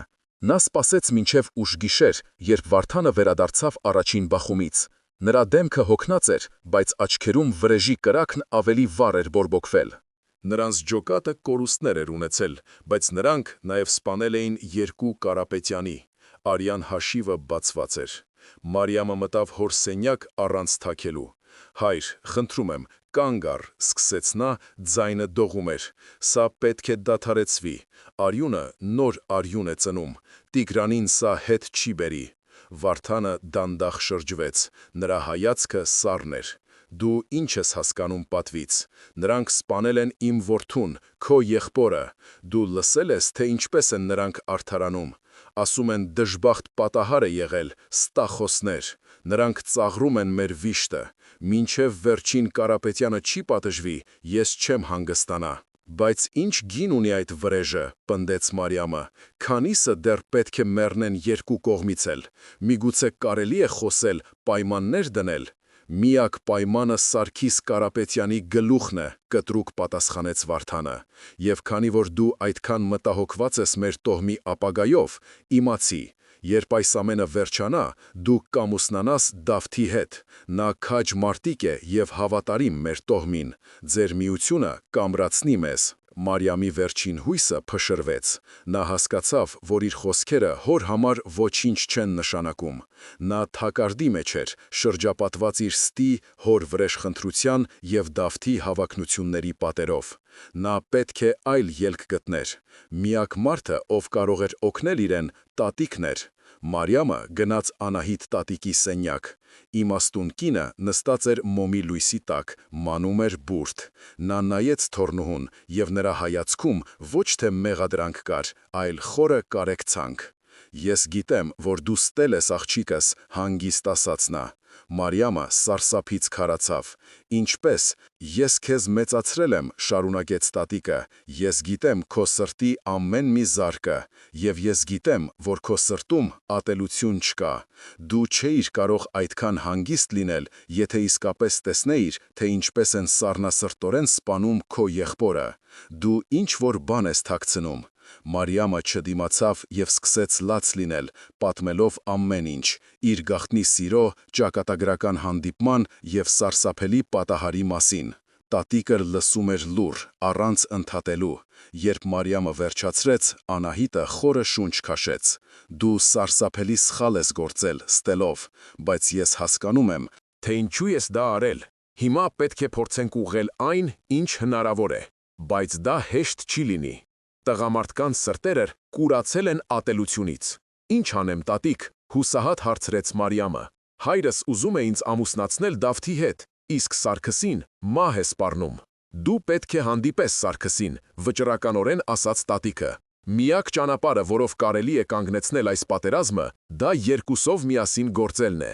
Նա սպասեց մինչև ուշ գիշեր, երբ Վարդանը վերադարձավ առաջին բախումից։ Նրա դեմքը հոգնած էր, բայց աչքերում վրեժի կրակն ավելի վառ էր բորբոքվել։ Նրանց ջոկատը կորուստներ էր ունեցել, բայց նրանք նաև սպանել էին 2 Կարապետյանի։ Արյան հաշիվը բացված էր։ Մարիամը մտավ հոր սենյակ առանց թաքելու։ «Հայր, խնդրում եմ, կանգ առ», սկսեց նա, ձայնը դողում էր։ «Սա պետք է դադարեցվի։ Արյունը նոր արյուն է ծնում։ Տիգրանին սա հետ չի բերի»։ Վարդանը դանդաղ շրջվեց։ Նրա հայացքը սառն էր։ «Դու ինչ ես հասկանում պատվից։ Նրանք սպանել են իմ որդուն, քո եղբորը։ Դու լսել ես, թե ինչպես են նրանք արդարանում։ Ասում են դժբախտ պատահար է եղել, ստախոսներ։ Նրանք ծաղրում են մեր վիշտը։ Մինչև վերջին Կարապետյանը չի պատժվի, ես չեմ հանգստանա»։ «Բայց ինչ գին ունի այդ վրեժը», պնդեց Մարիամը։ «Քանիսը դեռ պետք է մեռնեն երկու կողմից էլ։ Միգուցե կարելի է խոսել, պայմաններ դնել»։ «Միակ պայմանը Սարգիս Կարապետյանի գլուխն է», կտրուկ պատասխանեց Վարդանը։ «Եվ քանի որ դու այդքան մտահոգված ես մեր տոհմի ապագայով, իմացի, երբ այս ամենը վերջանա, դու կամուսնանաս Դավթի հետ։ Նա քաջ մարտիկ է և հավատարիմ մեր տոհմին։ Ձեր միությունը կամրացնի մեզ»։ Մարիամի վերջին հույսը փշրվեց։ Նա հասկացավ, որ իր խոսքերը հոր համար ոչինչ չեն նշանակում։ Նա թակարդի մեջ էր, շրջապատված իր ստի, հոր վրեժխնդրության և Դավթի հավակնությունների պատերով։ Նա պետք է այլ ելք գտներ։ Միակ մարդը, ով կարող էր օգնել իրեն, տատիկն էր։ Մարիամը գնաց Անահիտ տատիկի սենյակ։ Իմաստուն կինը նստած էր մոմի լույսի տակ, մանում էր բուրդ։ Նա նայեց թոռնուհուն, և նրա հայացքում ոչ թե մեղադրանք կար, այլ խորը կարեկցանք։ «Ես գիտեմ, որ դու ստել ես աղջիկս», հանգիստ ասաց նա։ Մարիամը սարսափից քարացավ։ «Ինչպես, ես քեզ մեծացրել եմ», շարունակեց տատիկը, «ես գիտեմ քո սրտի ամեն մի զարկը, և ես գիտեմ, որ քո սրտում ատելություն չկա։ Դու չէիր կարող այդքան հանգիստ լինել, եթե իսկապես տեսնեիր, թե ինչպես են սառնասրտորեն սպանում քո եղբորը։ Դու ինչ-որ բան ես թաքցնում»։ Մարիամը չդիմացավ և սկսեց լաց լինել, պատմելով ամեն ինչ՝ իր գաղտնի սիրո, ճակատագրական հանդիպման և սարսափելի պատահարի մասին։ Տատիկը լսում էր լուռ, առանց ընդհատելու։ Երբ Մարիամը վերջացրեց, Անահիտը խորը շունչ քաշեց։ «Դու սարսափելի սխալ ես գործել, ստելով, բայց ես հասկանում եմ, Թե ինչու ես դա արել։ Հիմա պետք է փորձենք ուղղել այն, ինչ հնարավոր է, բայց դա հեշտ չի լինի։ Տղամարդկանց սրտերը կուրացել են ատելությունից։ Ինչ անեմ, տատիկ, հուսահատ հարցրեց Մարիամը։ Հայրս ուզում է ինձ ամուսնացնել Դավթի հետ, իսկ Սարգսին մահ է սպառնում։ Դու պետք է հանդիպես Սարգսին, վճռականորեն ասաց տատիկը։ Միակ ճանապարհը, որով կարելի է կանգնեցնել այս պատերազմը, դա երկուսով միասին գործելն է։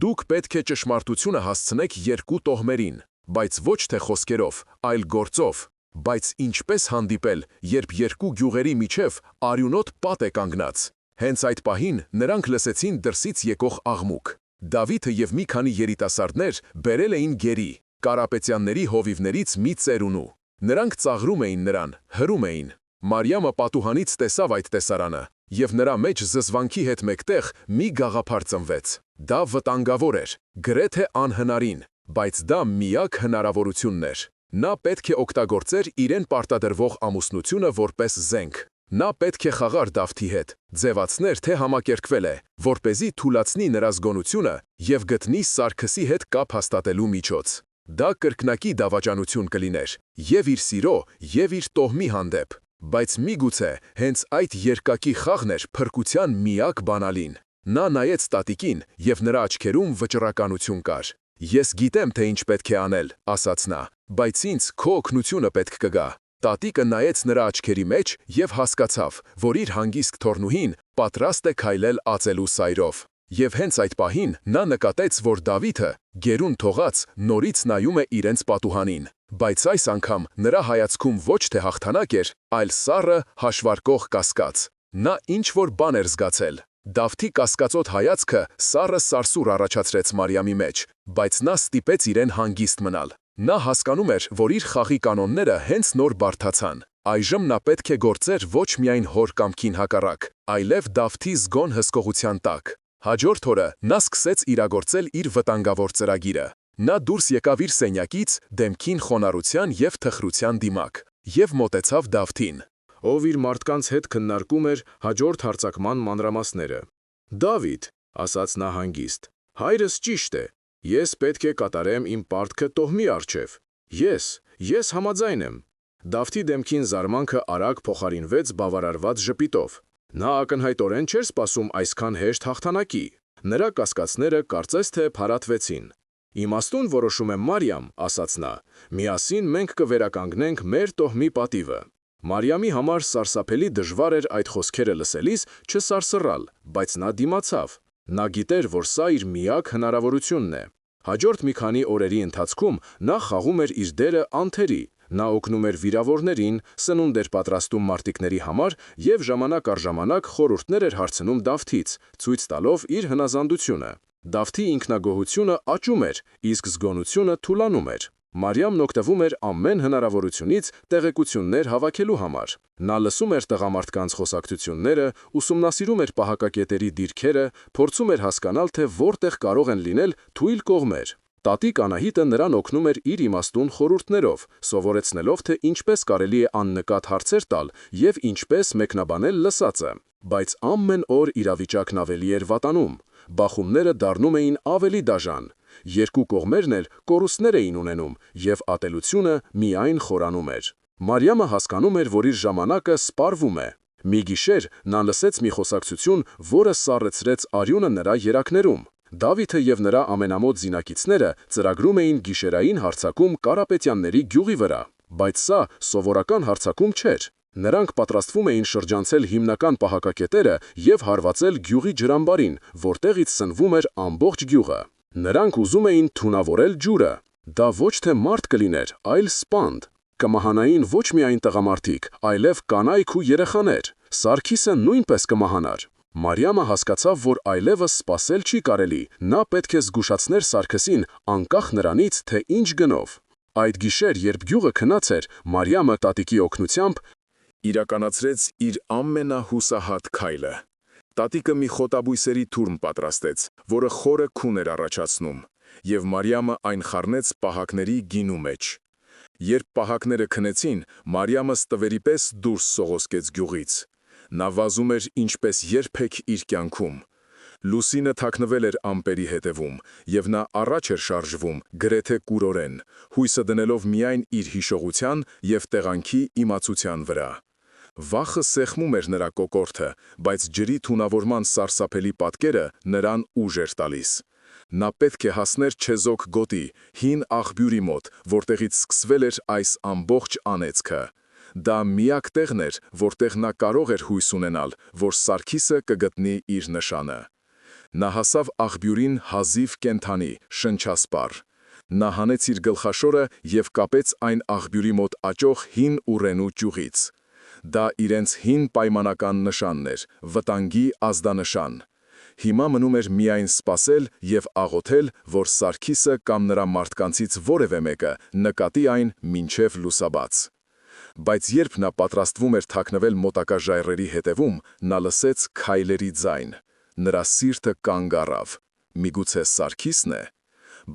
Դուք պետք է ճշմարտությունը հասցնեք երկու տոհմերին, բայց ոչ թե խոսքերով, այլ գործով։ Բայց ինչպես հանդիպել, երբ երկու գյուղերի միջև արյունոտ պատ է կանգնած։ Հենց այդ պահին նրանք լսեցին դրսից եկող աղմուկ։ Դավիթը և մի քանի երիտասարդներ բերել էին գերի, Կարապետյանների հովիվներից մի ծերունու։ Նրանք ծաղրում էին նրան, հրում էին։ Մարիամը պատուհանից տեսավ այդ տեսարանը, և նրա մեջ զզվանքի հետ մեկտեղ մի գաղափար ծնվեց։ Դա վտանգավոր էր, գրեթե անհնարին, բայց դա միակ հնարավորությունն էր։ Նա պետք է օգտագործեր իրեն պարտադրվող ամուսնությունը որպես զենք։ Նա պետք է խաղար Դավթի հետ, ձևացներ, թե համակերպվել է, որպեսզի թուլացնի նրա զգոնությունը և գտնի Սարգսի հետ կապ հաստատելու միջոց։ Դա կրկնակի դավաճանություն կլիներ և իր սիրո, և իր տոհմի հանդեպ։ Բայց միգուցե հենց այդ երկակի խաղն էր փրկության միակ բանալին։ Նա նայեց տատիկին, և նրա աչքերում վճռականություն կար։ «Ես գիտեմ, թե ինչ պետք է անել», ասաց նա, «բայց ինձ քո օգնությունը պետք կգա»։ Տատիկը նայեց նրա աչքերի մեջ և հասկացավ, որ իր հանգիստ թոռնուհին պատրաստ է քայլել ածելու սայրով։ Եվ հենց այդ պահին նա նկատեց, որ Դավիթը, գերուն թողած, նորից նայում է իրենց պատուհանին։ Բայց այս անգամ նրա հայացքում ոչ թե հաղթանակ էր, այլ սառը, հաշվարկող կասկած։ Նա ինչ-որ բան էր զգացել։ Դավթի կասկածոտ հայացքը սառը սարսուռ առաջացրեց Մարիամի մեջ, բայց նա ստիպեց իրեն հանգիստ մնալ։ Նա հասկանում էր, որ իր խաղի կանոնները հենց նոր բարդացան։ Այժմ նա պետք է գործեր ոչ միայն հոր կամքին հակառակ, այլև Դավթի զգոն հսկողության տակ։ Հաջորդ օրը նա սկսեց իրագործել իր վտանգավոր ծրագիրը։ Նա դուրս եկավ իր սենյակից դեմքին խոնարհության և թխրության դիմակ և մոտեցավ Դավթին, ով իր մարդկանց հետ քննարկում էր հաջորդ հարձակման մանրամասները։ «Դավիթ», ասաց նա հանգիստ, «հայրս ճիշտ է։ Ես պետք է կատարեմ իմ պարտքը տոհմի առջև։ Ես համաձայն եմ»։ Դավթի դեմքին զարմանքը արագ փոխարինվեց բավարարված ժպիտով։ Նա ակնհայտորեն չէր սպասում այսքան հեշտ հաղթանակի։ Նրա կասկածները կարծես թե փարատվեցին։ «Իմաստուն որոշում եմ, Մարիամ», ասաց նա, «միասին մենք կվերականգնենք մեր տոհմի պատիվը»։ Մարիամի համար սարսափելի դժվար էր այդ խոսքերը լսելիս չսարսռալ, բայց նա դիմացավ։ Նա գիտեր, որ սա իր միակ հնարավորությունն է։ Հաջորդ մի քանի օրերի ընթացքում նա խաղում էր իր դերը անթերի։ Նա օգնում էր վիրավորներին, սնունդ էր պատրաստում մարտիկների համար և ժամանակ առ ժամանակ խորհուրդներ էր հարցնում Դավթից, ցույց տալով իր հնազանդությունը։ Դավթի ինքնագոհությունը աճում էր, իսկ զգոնությունը թուլանում էր։ Մարիամն օգտվում էր ամեն հնարավորությունից տեղեկություններ հավաքելու համար։ Նա լսում էր տղամարդկանց խոսակցությունները, ուսումնասիրում էր պահակակետերի դիրքերը, փորձում էր հասկանալ, թե որտեղ կարող են լինել թույլ կողմեր։ Տատիկ Անահիտը նրան օգնում էր իր իմաստուն խորհուրդներով, սովորեցնելով, թե ինչպես կարելի է աննկատ հարցեր տալ և ինչպես մեկնաբանել լսածը, բայց ամեն օր իրավիճակն ավելի էր վատանում, բախումները դառնում էին ավելի դաժան, երկու կողմերն էլ կորուստներ էին ունենում և ատելությունը միայն խորանում էր։ Մարիամը հասկանում էր, որ իր ժամանակը սպառվում է։ Մի գիշեր նա լսեց մի խոսակցություն, որը սառեցրեց արյունը նրա երակներում։ Դավիթը և նրա ամենամոտ զինակիցները ծրագրում էին գիշերային հարձակում Կարապետյանների գյուղի վրա, բայց սա սովորական հարձակում չէր։ Նրանք պատրաստվում էին շրջանցել հիմնական պահակակետերը և հարվածել գյուղի ջրամբարին, որտեղից սնվում էր ամբողջ գյուղը։ Նրանք ուզում էին թունավորել ջուրը։ Դա ոչ թե մարդ կլիներ, այլ սպանդ։ Կմահանային ոչ միայն տղամարդիկ, այլև կանայք ու երեխաներ։ Սարգիսը նույնպես կմահանար։ Մարիամը հասկացավ, որ այլևս սպասել չի կարելի, նա պետք է զգուշացներ Սարգսին, անկախ նրանից, թե ինչ գնով։ Այդ գիշեր, երբ գյուղը քնած էր, Մարիամը տատիկի օգնությամբ իրականացրեց իր ամենահուսահատ քայլը։ Տատիկը մի խոտաբույսերի թուրմ պատրաստեց, որը խորը քուն էր առաջացնում, և Մարիամը այն խառնեց պահակների գինու մեջ։ Երբ պահակները քնեցին, Մարիամը ստվերի պես դուրս սողոսկեց գյուղից։ Նա վազում էր ինչպես երբեք իր կյանքում։ Լուսինը թաքնվել էր ամպերի հետևում, և նա առաջ էր շարժվում, գրեթե կուրորեն, հույսը դնելով միայն իր հիշողության և տեղանքի իմացության վրա։ Վախը սեղմում էր նրա կոկորդը, բայց ջրի թունավորման սարսափելի պատկերը նրան ուժ էր տալիս։ Նա պետք է հասներ չեզոք գոտի, հին աղբյուրի մոտ, որտեղից սկսվել էր այս ամբողջ անեծքը։ Դա միակ տեղն էր, որտեղ նա կարող էր հույս ունենալ, որ Սարգիսը կգտնի իր նշանը։ Նա հասավ աղբյուրին հազիվ կենդանի, շնչասպառ։ Նա հանեց իր գլխաշորը և կապեց այն աղբյուրի մոտ աճող հին ուռենու ճյուղից։ Դա իրենց հին պայմանական նշանն էր, վտանգի ազդանշան։ Հիմա մնում էր միայն սպասել և աղոթել, որ Սարգիսը կամ նրա մարդկանցից որևէ մեկը նկատի այն մինչև լուսաբաց։ Բայց երբ նա պատրաստվում էր թաքնվել մոտակա ժայռերի հետևում, նա լսեց քայլերի ձայն։ Նրա սիրտը կանգ առավ։ Միգուցե Սարգիսն է։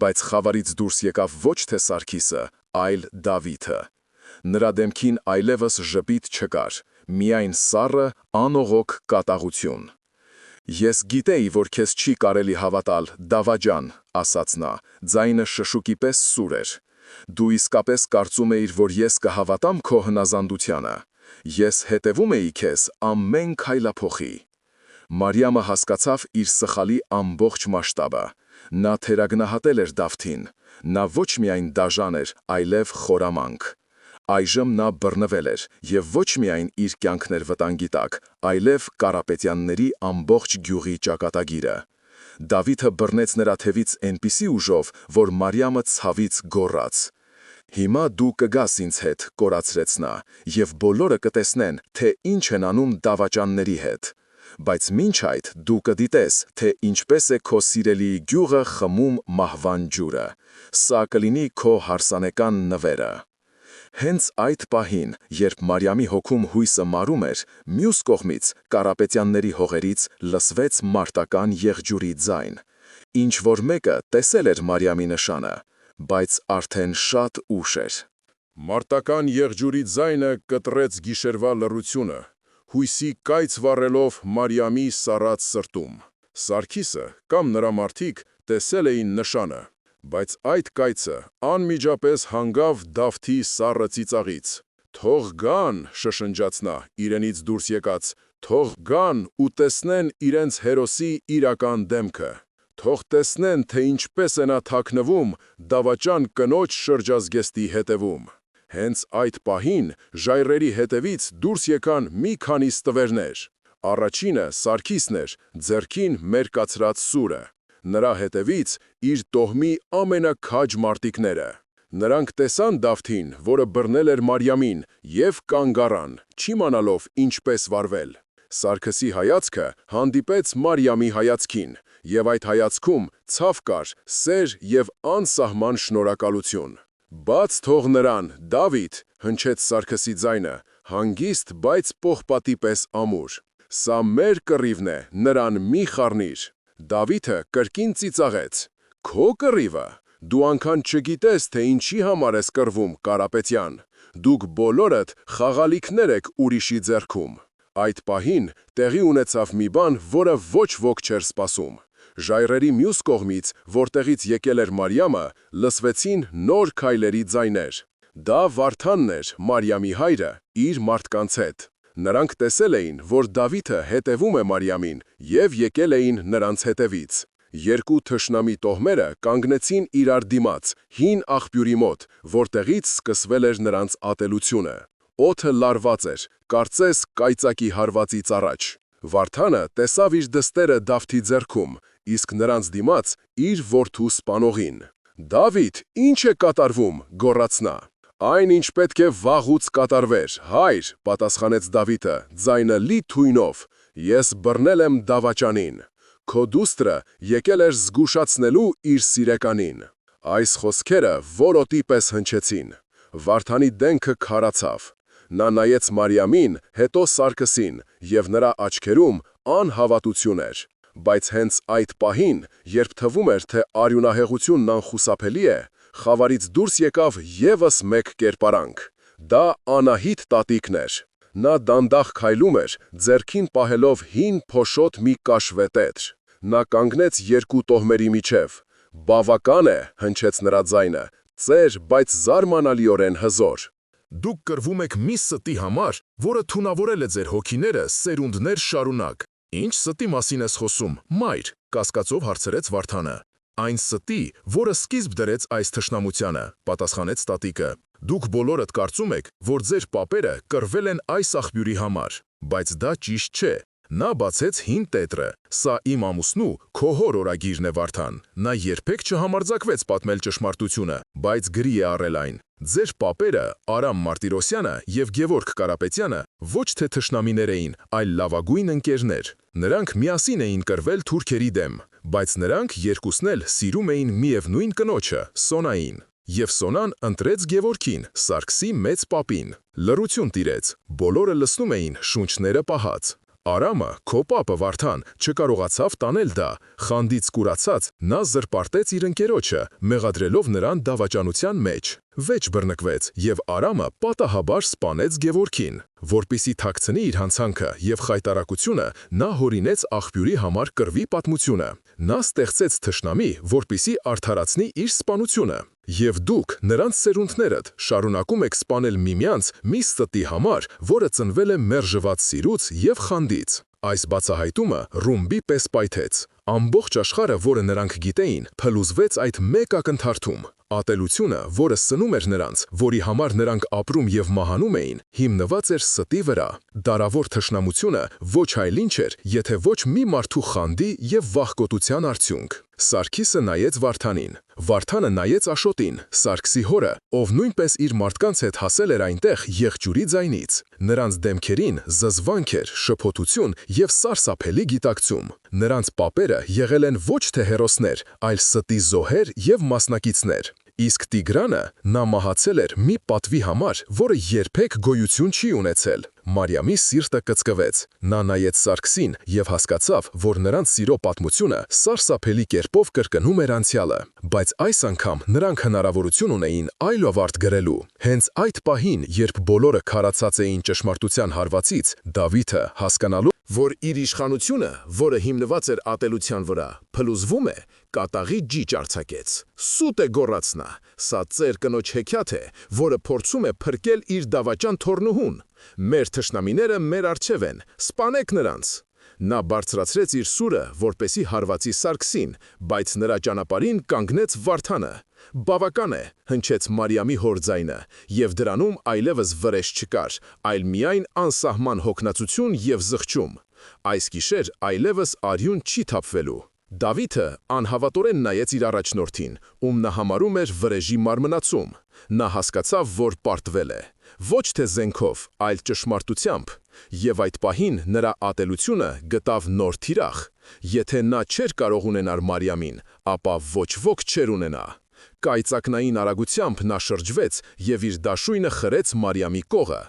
Բայց խավարից դուրս եկավ ոչ թե Սարգիսը, այլ Դավիթը։ Նրա դեմքին այլևս ժպիտ չկար, միայն սառը, անողոք կատաղություն։ «Ես գիտեի, որ քեզ չի կարելի հավատալ, դավաճան», ասաց նա, ձայնը շշուկի պես սուր էր։ «Դու իսկապես կարծում էիր, որ ես կհավատամ քո հնազանդությանը։ Ես հետևում էի քեզ ամեն քայլափոխի»։ Մարիամը հասկացավ իր սխալի ամբողջ մասշտաբը։ Նա թերագնահատել էր Դավթին։ Նա ոչ միայն դաժան էր, այլև խորամանկ։ Այժմ նա բռնվել էր, և ոչ միայն իր կյանքն էր վտանգի տակ, այլև Կարապետյանների ամբողջ գյուղի ճակատագիրը։ Դավիթը բռնեց նրա թևից այնպիսի ուժով, որ Մարիամը ցավից գոռաց։ «Հիմա դու կգաս ինձ հետ», կորացրեց նա, «և բոլորը կտեսնեն, թե ինչ են անում դավաճանների հետ։ Բայց մինչ այդ դու կդիտես, թե ինչպես է քո սիրելիի գյուղը խմում մահվան ջուրը։ Սա կլինի քո հարսանեկան նվերը»։ Հենց այդ պահին, երբ Մարիամի հոգում հույսը մարում էր, մյուս կողմից Կարապետյանների հողերից լսվեց մարտական եղջյուրի ձայն։ Ինչ-որ մեկը տեսել էր Մարիամի նշանը, բայց արդեն շատ ուշ էր։ Մարտական եղջյուրի ձայնը կտրեց գիշերվա լռությունը, հույսի կայծ վառելով Մարիամի սառած սրտում։ Սարգիսը կամ նրա մարդիկ տեսել էին նշանը, բայց այդ կայծը անմիջապես հանգավ Դավթի սառը ծիծաղից։ «Թող գան», շշնջաց նա, իրենից դուրս եկած, «թող գան ու տեսնեն իրենց հերոսի իրական դեմքը։ Թող տեսնեն, թե ինչպես է նա թաքնվում դավաճան կնոջ շրջազգեստի հետևում»։ Հենց այդ պահին ժայռերի հետևից դուրս եկան մի քանի ստվերներ։ Առաջինը Սարգիսն էր, ձեռքին մերկացրած սուրը։ Նրա հետևից իր տոհմի ամենաքաջ մարտիկները։ Նրանք տեսան Դավթին, որը բռնել էր Մարիամին, և կանգ առան, չիմանալով ինչպես վարվել։ Սարգսի հայացքը հանդիպեց Մարիամի հայացքին, և այդ հայացքում ցավ կար, սեր և անսահման շնորհակալություն։ «Բաց թող նրան, Դավիթ», հնչեց Սարգսի ձայնը, հանգիստ, բայց պողպատի պես ամուր։ «Սա մեր կռիվն է, նրան մի խառնիր»։ Դավիթը կրկին ծիծաղեց։ «Քո կռիվը։ Դու անգամ չգիտես, թե ինչի համար ես կռվում, Կարապետյան։ Դուք բոլորդ խաղալիքներ եք ուրիշի ձեռքում։ Այդ պահին տեղի ունեցավ մի բան, որը ոչ ոք չէր սպասում։ Ժայռերի մյուս կողմից, որտեղից եկել էր Մարիամը, լսվեցին նոր քայլերի ձայներ։ Դա Վարդանն էր, Մարիամի հայրը, իր մարդկանց հետ։ Նրանք տեսել էին, որ Դավիթը հետևում է Մարիամին և եկել էին նրանց հետևից։ Երկու թշնամի տոհմերը կանգնեցին իրար դիմաց, հին աղբյուրի մոտ, որտեղից սկսվել էր նրանց ատելությունը։ Օդը լարված էր, կարծես կայծակի հարվածից առաջ։ Վարդանը տեսավ իր դստերը Դավթի ձեռքում, իսկ նրանց դիմաց իր որդու սպանողին։ «Դավիթ, ինչ է կատարվում», գոռաց նա։ «Այն, ինչ պետք է վաղուց կատարվեր, հայր», պատասխանեց Դավիթը, ձայնը լի թույնով, «ես բռնել եմ դավաճանին։ Քո դուստրը եկել էր զգուշացնելու իր սիրեկանին»։ Այս խոսքերը որոտի պես հնչեցին։ Վարդանի դեմքը քարացավ։ Նա նայեց Մարիամին, հետո Սարգսին, և նրա աչքերում անհավատություն էր։ Բայց հենց այդ պահին, երբ թվում էր, թե արյունահեղությունն անխուսափելի է, խավարից դուրս եկավ ևս մեկ կերպարանք։ Դա Անահիտ տատիկն էր։ Նա դանդաղ քայլում էր, ձեռքին պահելով հին փոշոտ մի կաշվե տետր։ Նա կանգնեց երկու տոհմերի միջև։ «Բավական է», հնչեց նրա ձայնը, ծեր, բայց զարմանալիորեն հզոր։ Դուք կռվում եք մի ստի համար, որը թունավորել է ձեր հոգիները սերունդներ շարունակ։ Ինչ ստի մասին ես խոսում, մայր, կասկածով հարցրեց Վարդանը։ Այն ստի, որը սկիզբ դրեց այս թշնամությանը, պատասխանեց տատիկը։ Դուք բոլորդ կարծում եք, որ ձեր պապերը կռվել են այս աղբյուրի համար, բայց դա ճիշտ չէ։ Նա բացեց հին տետրը։ Սա իմ ամուսնու, քո հոր օրագիրն է, Վարդան։ Նա երբեք չհամարձակվեց պատմել ճշմարտությունը, բայց գրի է առել այն։ Ձեր պապերը, Արամ Մարտիրոսյանը և Գևորգ Կարապետյանը, ոչ թե թշնամիներ էին, այլ լավագույն ընկերներ։ Նրանք միասին էին կռվել թուրքերի դեմ, բայց նրանք երկուսն էլ սիրում էին միևնույն կնոջը՝ Սոնային։ Եվ Սոնան ընտրեց Գևորգին, Սարգսի մեծ պապին։ Լռություն տիրեց, բոլորը լսում էին, շունչները պահած։ Արամը, քո պապը Վարդան, չկարողացավ տանել դա, խանդից կուրացած, նա զրպարտեց իր ընկերոջը, մեղադրելով նրան դավաճանության մեջ։ Վեճ բռնկվեց, և Արամը պատահաբար սպանեց Գևորգին։ Որպեսզի թաքցնի իր հանցանքը և խայտառակությունը, նա հորինեց աղբյուրի համար կռվի պատմությունը։ Նա ստեղծեց թշնամի, որպեսզի արդարացնի իր սպանությունը։ Եվ դուք, նրանց սերունդներդ, շարունակում եք սպանել միմյանց մի ստի համար, որը ծնվել է մերժված սիրուց և խանդից։ Այս բացահայտումը ռումբի պես պայթեց։ Ամբողջ աշխարհը, որը նրանք գիտեին, փլուզվեց այդ մեկ ակնթարթում։ Ատելությունը, որը սնում էր նրանց, որի համար նրանք ապրում և մահանում էին, հիմնված էր ստի վրա։ Դարավոր թշնամությունը ոչ այլ ինչ էր, եթե ոչ մի մարդու խանդի և վախկոտության արդյունք։ Սարգիսը նայեց Վարդանին։ Վարդանը նայեց Աշոտին, Սարգսի հորը, ով նույնպես իր մարդկանց հետ հասել էր այնտեղ եղջյուրի ձայնից։ Նրանց դեմքերին զզվանք էր, շփոթություն և սարսափելի գիտակցում։ Նրանց պապերը եղել են ոչ թե հերոսներ, այլ ստի զոհեր և մասնակիցներ։ Իսկ Տիգրանը, նա մահացել էր մի պատվի համար, որը երբեք գոյություն չի ունեցել։ Մարիամի սիրտը կծկվեց։ Նա նայեց Սարգսին և հասկացավ, որ նրանց սիրո պատմությունը սարսափելի կերպով կրկնում էր անցյալը։ Բայց այս անգամ նրանք հնարավորություն ունեին այլովարդ գրելու։ Հենց այդ պահին, երբ բոլորը քարացած էին ճշմարտության հարվածից, Դավիթը, հասկանալու, որ իր իշխանությունը, որը հիմնված էր ատելության վրա, փլուզվում է, կատաղի ջիջ արձակեց։ «Սուտ է», գոռաց նա, «սա ծեր կնոջ հեքիաթ է, որը փորձում է փրկել իր դավաճան թոռնուհուն։ Մեր թշնամիները մեր առջև են, սպանեք նրանց»։ Նա բարձրացրեց իր սուրը, որպեսզի հարվածի Սարգսին, բայց նրա ճանապարհին կանգնեց Վարդանը։ «Բավական է», հնչեց Մարիամի հոր ձայնը, և դրանում այլևս վրեժ չկար, այլ միայն անսահման հոգնածություն և զղջում։ Այս գիշեր այլևս արյուն չի թափվելու։ Դավիթը անհավատորեն նայեց իր առաջնորդին, ում նա համարում էր վրեժի մարմնացում։ Նա հասկացավ, որ պարտվել է։ Ոչ թե զենքով, այլ ճշմարտությամբ։ Եվ այդ պահին նրա ատելությունը գտավ նոր թիրախ։ Եթե նա չէր կարող ունենալ Մարիամին, ապա ոչ ոք չէր ունենա։ Կայծակնային արագությամբ նա շրջվեց և իր դաշույնը խրեց Մարիամի կողը։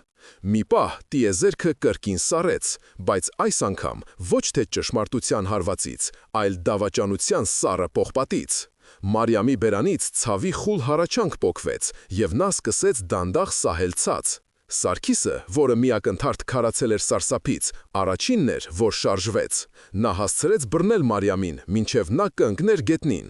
Մի պահ տիեզերքը կրկին սառեց, բայց այս անգամ ոչ թե ճշմարտության հարվածից, այլ դավաճանության սառը պողպատից։ Մարիամի բերանից ցավի խուլ հառաչանք պոկվեց, և նա սկսեց դանդաղ սահել ցած։ Սարգիսը, որը միակնթարթ քարացել էր սարսափից, առաջինն էր, որ շարժվեց։ Նա հասցրեց բռնել Մարիամին, մինչև նա կընկներ գետնին։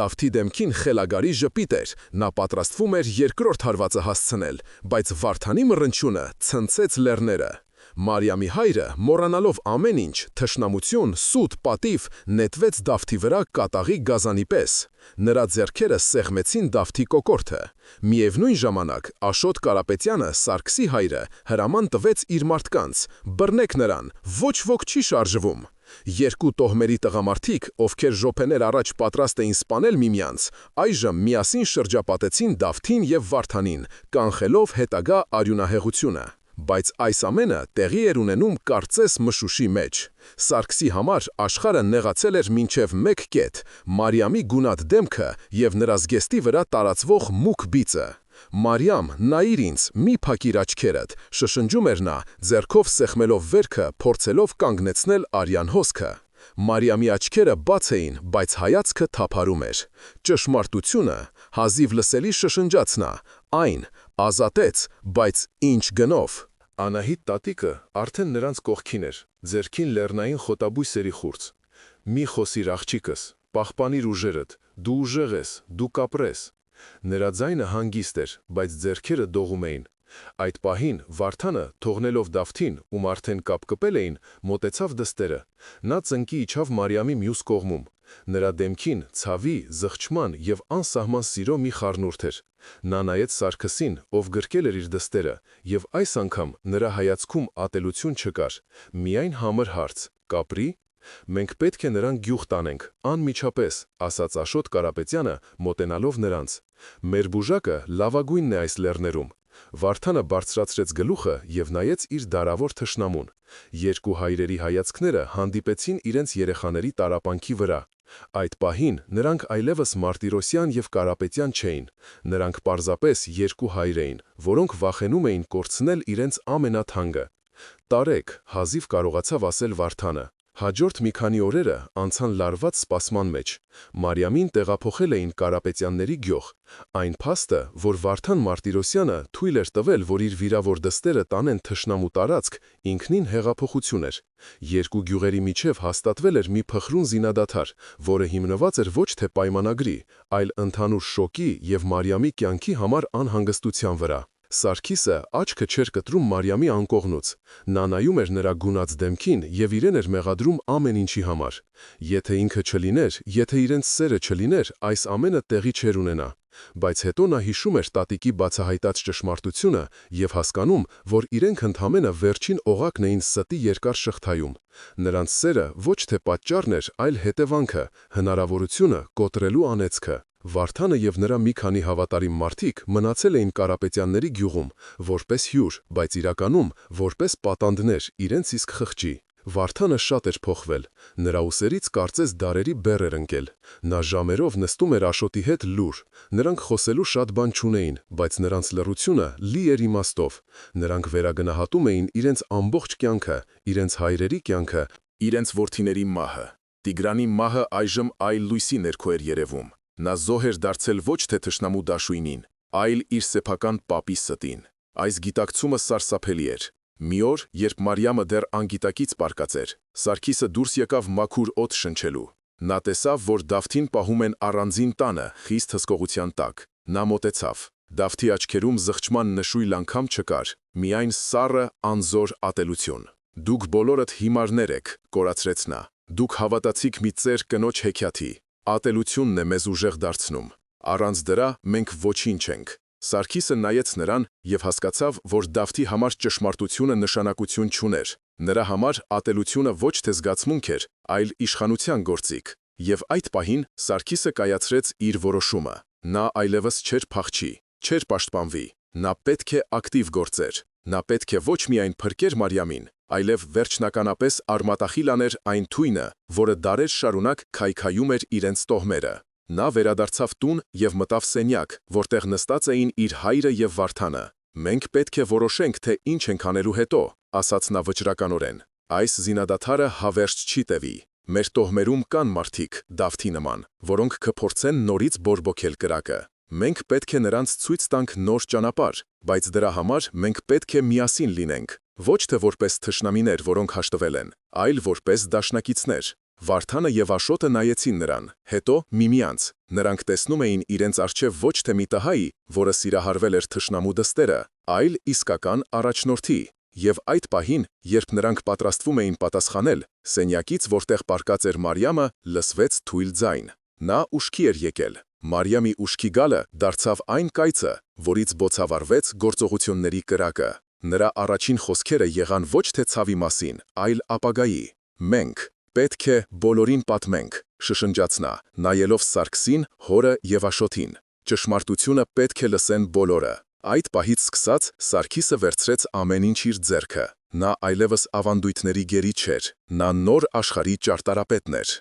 Դավթի դեմքին խելագարի ժպիտ էր, նա պատրաստվում էր երկրորդ հարվածը հասցնել, բայց Վարդանի մռնչյունը ցնցեց լեռները։ Մարիամի հայրը, մոռանալով ամեն ինչ, թշնամություն, սուտ, պատիվ, նետվեց Դավթի վրա կատաղի գազանի պես։ Նրա ձեռքերը սեղմեցին Դավթի կոկորդը։ Միևնույն ժամանակ Աշոտ Կարապետյանը, Սարգսի հայրը, հրաման տվեց իր մարդկանց. «Բռնեք նրան, ոչ ոք չի շարժվում»։ Երկու տոհմերի տղամարդիկ, ովքեր րոպեներ առաջ պատրաստ էին սպանել միմյանց, այժմ միասին շրջապատեցին Դավթին և Վարդանին, կանխելով հետագա արյունահեղությունը։ Բայց այս ամենը տեղի էր ունենում կարծես մշուշի մեջ։ Սարգսի համար աշխարհը նեղացել էր մինչև մեկ կետ՝ Մարիամի գունատ դեմքը և նրա զգեստի վրա տարածվող մուգ բիծը։ «Մարիամ, նայիր ինձ, մի փակիր աչքերդ», շշնջում էր նա, ձեռքով սեղմելով վերքը, փորձելով կանգնեցնել արյան հոսքը։ Մարիամի աչքերը բաց էին, բայց հայացքը թափառում էր։ «Ճշմարտությունը», հազիվ լսելի շշնջաց նա, «այն ազատեց, բայց ինչ գնով»։ Անահիտ տատիկը արդեն նրանց կողքին էր, ձեռքին լեռնային խոտաբույսերի խուրձ։ «Մի խոսիր աղջիկս, պահպանիր ուժերդ, դու ուժեղ ես, դու կապրես»։ Նրա ձայնը հանգիստ էր, բայց ձեռքերը դողում էին։ Այդ պահին Վարդանը, թողնելով Դավթին, ում արդեն կապկպել էին, մոտեցավ դստերը։ Նա ծնկի իջավ Մարիամի մյուս կողմում։ Նրա դեմքին ցավի, զղջման և անսահման սիրո մի խառնուրդ էր։ Նա նայեց Սարգսին, ով գրկել էր իր դստերը, և այս անգամ նրա հայացքում ատելություն չկար, միայն համր հարց. «Կապրի»։ «Մենք պետք է նրան գյուղ տանենք, անմիջապես», ասաց Աշոտ Կարապետյանը, մոտենալով նրանց։ «Մեր բուժակը լավագույնն է այս լեռներում»։ Վարդանը բարձրացրեց գլուխը և նայեց իր դարավոր թշնամուն։ Երկու հայրերի հայացքները հանդիպեցին իրենց երեխաների տառապանքի վրա։ Այդ պահին նրանք այլևս Մարտիրոսյան և Կարապետյան չէին։ Նրանք պարզապես երկու հայր էին, որոնք վախենում էին կորցնել իրենց ամենաթանկը։ «Տարեք», հազիվ կարողացավ ասել Վարդանը։ Հաջորդ մի քանի օրերը անցան լարված սպասման մեջ։ Մարիամին տեղափոխել էին Կարապետյանների գյուղ։ Այն փաստը, որ Վարդան Մարտիրոսյանը թույլ էր տվել, որ իր վիրավոր դստերը տանեն թշնամու տարածք, ինքնին հեղափոխություն էր։ Երկու գյուղերի միջև հաստատվել էր մի փխրուն զինադադար, որը հիմնված էր ոչ թե պայմանագրի, այլ ընդհանուր շոկի և Մարիամի կյանքի համար անհանգստության վրա։ Սարգիսը աչքը չէր կտրում Մարիամի անկողնուց։ Նա նայում էր նրա գունած դեմքին և իրեն էր մեղադրում ամեն ինչի համար։ Եթե ինքը չլիներ, եթե իրենց սերը չլիներ, այս ամենը տեղի չէր ունենա։ Բայց հետո նա հիշում էր տատիկի բացահայտած ճշմարտությունը և հասկանում, որ իրենք ընդամենը վերջին օղակն էին ստի երկար շղթայում։ Նրանց սերը ոչ թե պատճառն էր, այլ հետևանքը, հնարավորությունը կոտրելու անեծքը։ Վարդանը և նրա մի քանի հավատարիմ մարդիկ մնացել էին Կարապետյանների գյուղում, որպես հյուր, բայց իրականում որպես պատանդներ իրենց իսկ խղճի։ Վարդանը շատ էր փոխվել։ Նրա ուսերից կարծես դարերի բեռ էր ընկել։ Նա ժամերով նստում էր Աշոտի հետ լուր։ Նրանք խոսելու շատ բան չունեին, բայց նրանց լռությունը լի էր իմաստով։ Նրանք վերագնահատում էին իրենց ամբողջ կյանքը, իրենց հայրերի կյանքը, իրենց որդիների մահը։ Տիգրանի մահը այժմ այլ լույսի ներքո էր երևում։ Նա զոհ էր դարձել ոչ թե թշնամու դաշույնին, այլ իր սեփական պապի ստին։ Այս գիտակցումը սարսափելի էր։ Մի օր, երբ Մարիամը դեռ անգիտակից պառկած էր, Սարգիսը դուրս եկավ մաքուր օդ շնչելու։ Նա տեսավ, որ Դավթին պահում են առանձին տանը, խիստ հսկողության տակ։ Նա մոտեցավ։ Դավթի աչքերում զղջման նշույլ անգամ չկար, միայն սառը, անզոր ատելություն։ «Դուք բոլորդ հիմարներ եք», կորացրեց նա։ «Դուք հավատացիք մի ծեր կնոջ հեքիաթի։ Ատելությունն է մեզ ուժեղ դարձնում։ Առանց դրա մենք ոչինչ ենք»։ Սարգիսը նայեց նրան և հասկացավ, որ Դավթի համար ճշմարտությունը նշանակություն չուներ։ Նրա համար ատելությունը ոչ թե զգացմունք էր, այլ իշխանության գործիք։ Եվ այդ պահին Սարգիսը կայացրեց իր որոշումը։ Նա այլևս չէր փախչի, չէր պաշտպանվի։ Նա պետք է ակտիվ գործեր։ Նա պետք է ոչ միայն փրկեր Մարիամին, այլև վերջնականապես արմատախիլ աներ այն թույնը, որը դարեր շարունակ քայքայում էր իրենց տոհմերը։ Նա վերադարձավ տուն և մտավ սենյակ, որտեղ նստած էին իր հայրը և Վարդանը։ «Մենք պետք է որոշենք, թե ինչ ենք անելու հետո», ասաց նա վճռականորեն։ «Այս զինադադարը հավերժ չի տևի։ Մեր տոհմերում կան մարդիկ, Դավթի նման, որոնք կփորձեն նորից բորբոքել կրակը։ Մենք պետք է նրանց ցույց տանք նոր ճանապարհ, բայց դրա համար մենք պետք է միասին լինենք, ոչ թե որպես թշնամիներ, որոնք հաշտվել են, այլ որպես դաշնակիցներ։ Վարդանը եւ Աշոտը նայեցին նրան, հետո միմյանց։ Նրանք տեսնում էին իրենց առջև ոչ թե մի տհայի, որը սիրահարվել էր թշնամու դստերը, այլ իսկական առաջնորդի։ Եվ այդ պահին, երբ նրանք պատրաստվում էին պատասխանել, սենյակից, որտեղ պառկած էր Մարիամը, լսվեց թույլ ձայն։ Նա ուշքի էր եկել։ Մարիամի ուշքի գալը դարձավ այն կայծը, որից բոցավառվեց գործողությունների կրակը։ Նրա առաջին խոսքերը եղան ոչ թե ցավի մասին, այլ ապագայի։ Մենք պետք է բոլորին պատմենք, շշնջաց նա, նայելով Սարգսին, հորը եւ Աշոտին։ Ճշմարտությունը պետք է լսեն բոլորը։ Այդ պահից սկսած Սարգիսը վերցրեց ամեն ինչ իր ձեռքը։ Նա այլևս ավանդույթների գերի չէր, նա նոր աշխարհի ճարտարապետն էր։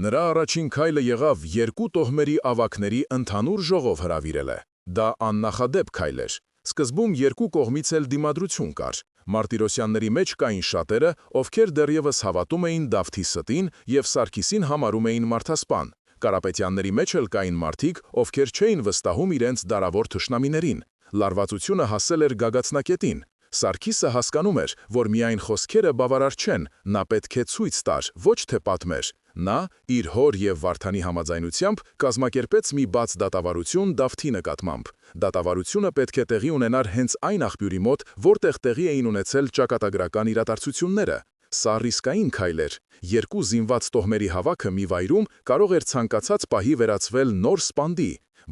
Նրա առաջին քայլը եղավ երկու տոհմերի ավագների ընդհանուր ժողով հրավիրելը։ Դա աննախադեպ քայլ էր։ Սկզբում երկու կողմից էլ դիմադրություն կար։ Մարտիրոսյանների մեջ կային շատերը, ովքեր դեռևս հավատում էին Դավթի ստին եւ Սարգիսին համարում էին մարդասպան։ Կարապետյանների մեջ էլ կային մարդիկ, ովքեր չէին վստահում իրենց դարավոր թշնամիներին։ Լարվածությունը հասել էր գագաթնակետին։ Սարգիսը հասկանում էր, որ միայն խոսքերը բավարար չեն, նա պետք է ցույց տար, ոչ թե պատմեր։ Նա, իր հոր եւ Վարդանի համաձայնությամբ, կազմակերպեց մի բաց դատավարություն Դավթի նկատմամբ։ Դատավարությունը պետք է տեղի ունենար հենց այն աղբյուրի մոտ, որտեղ տեղի էին ունեցել ճակատագրական իրադարձությունները։ Սա ռիսկային քայլ էր։ Երկու զինված տոհմերի հավաքը մի վայրում կարող էր ցանկացած պահի վերածվել նոր սպանդի,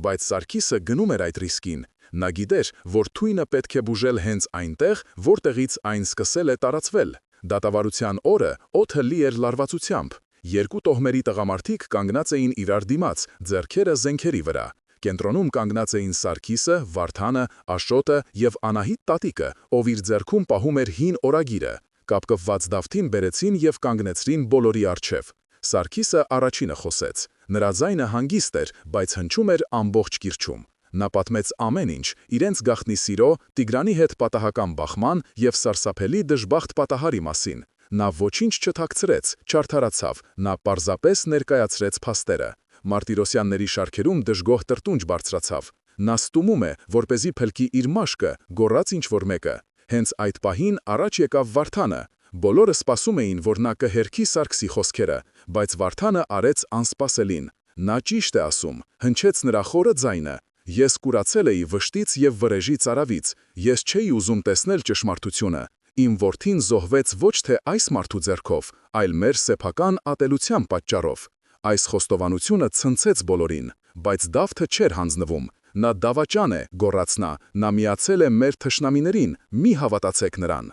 բայց Սարգիսը գնում էր այդ ռիսկին։ Նա գիտեր, որ թույնը պետք է բուժել հենց այնտեղ, որտեղից այն սկսել է տարածվել։ Դատավարության օրը օդը լի էր լարվածությամբ։ Երկու տոհմերի տղամարդիկ կանգնած էին իրար դիմաց, ձեռքերը զենքերի վրա։ Կենտրոնում կանգնած էին Սարգիսը, Վարդանը, Աշոտը եւ Անահիտ տատիկը, ով իր ձեռքում պահում էր հին օրագիրը։ Կապկպված Դավթին բերեցին եւ կանգնեցրին բոլորի առջև։ Սարգիսը առաջինը խոսեց։ Նրա ձայնը հանգիստ էր, բայց հնչում էր ամբողջ կիրճում։ Նա պատմեց ամեն ինչ, իրենց գաղտնի սիրո, Տիգրանի հետ պատահական բախման եւ սարսափելի դժբախտ պատահարի մասին։ Նա ոչինչ չթաքցրեց, չարդարացավ, նա պարզապես ներկայացրեց փաստերը։ Մարտիրոսյանների շարքերում դժգոհ տրտունջ բարձրացավ։ Նա ստումում է, որպեսզի փլկի իր մաշկը, գոռաց ինչ-որ մեկը։ Հենց այդ պահին առաջ եկավ Վարդանը։ Բոլորը սպասում էին, որ նա կհերքի Սարգսի խոսքերը, բայց Վարդանը արեց անսպասելին։ Նա ճիշտ է ասում, հնչեց նրա խորը ձայնը։ Ես կուրացել էի վշտից եւ վրեժի ծարավից, ես չէի ուզում տեսնել ճշմարտությունը։ Իմ որդին զոհվեց ոչ թե այս մարդու ձեռքով, այլ մեր սեփական ատելության պատճառով։ Այս խոստովանությունը ցնցեց բոլորին, բայց Դավթը չէր հանձնվում։ Նա դավաճան է, գոռաց նա միացել է մեր թշնամիներին, մի հավատացեք նրան։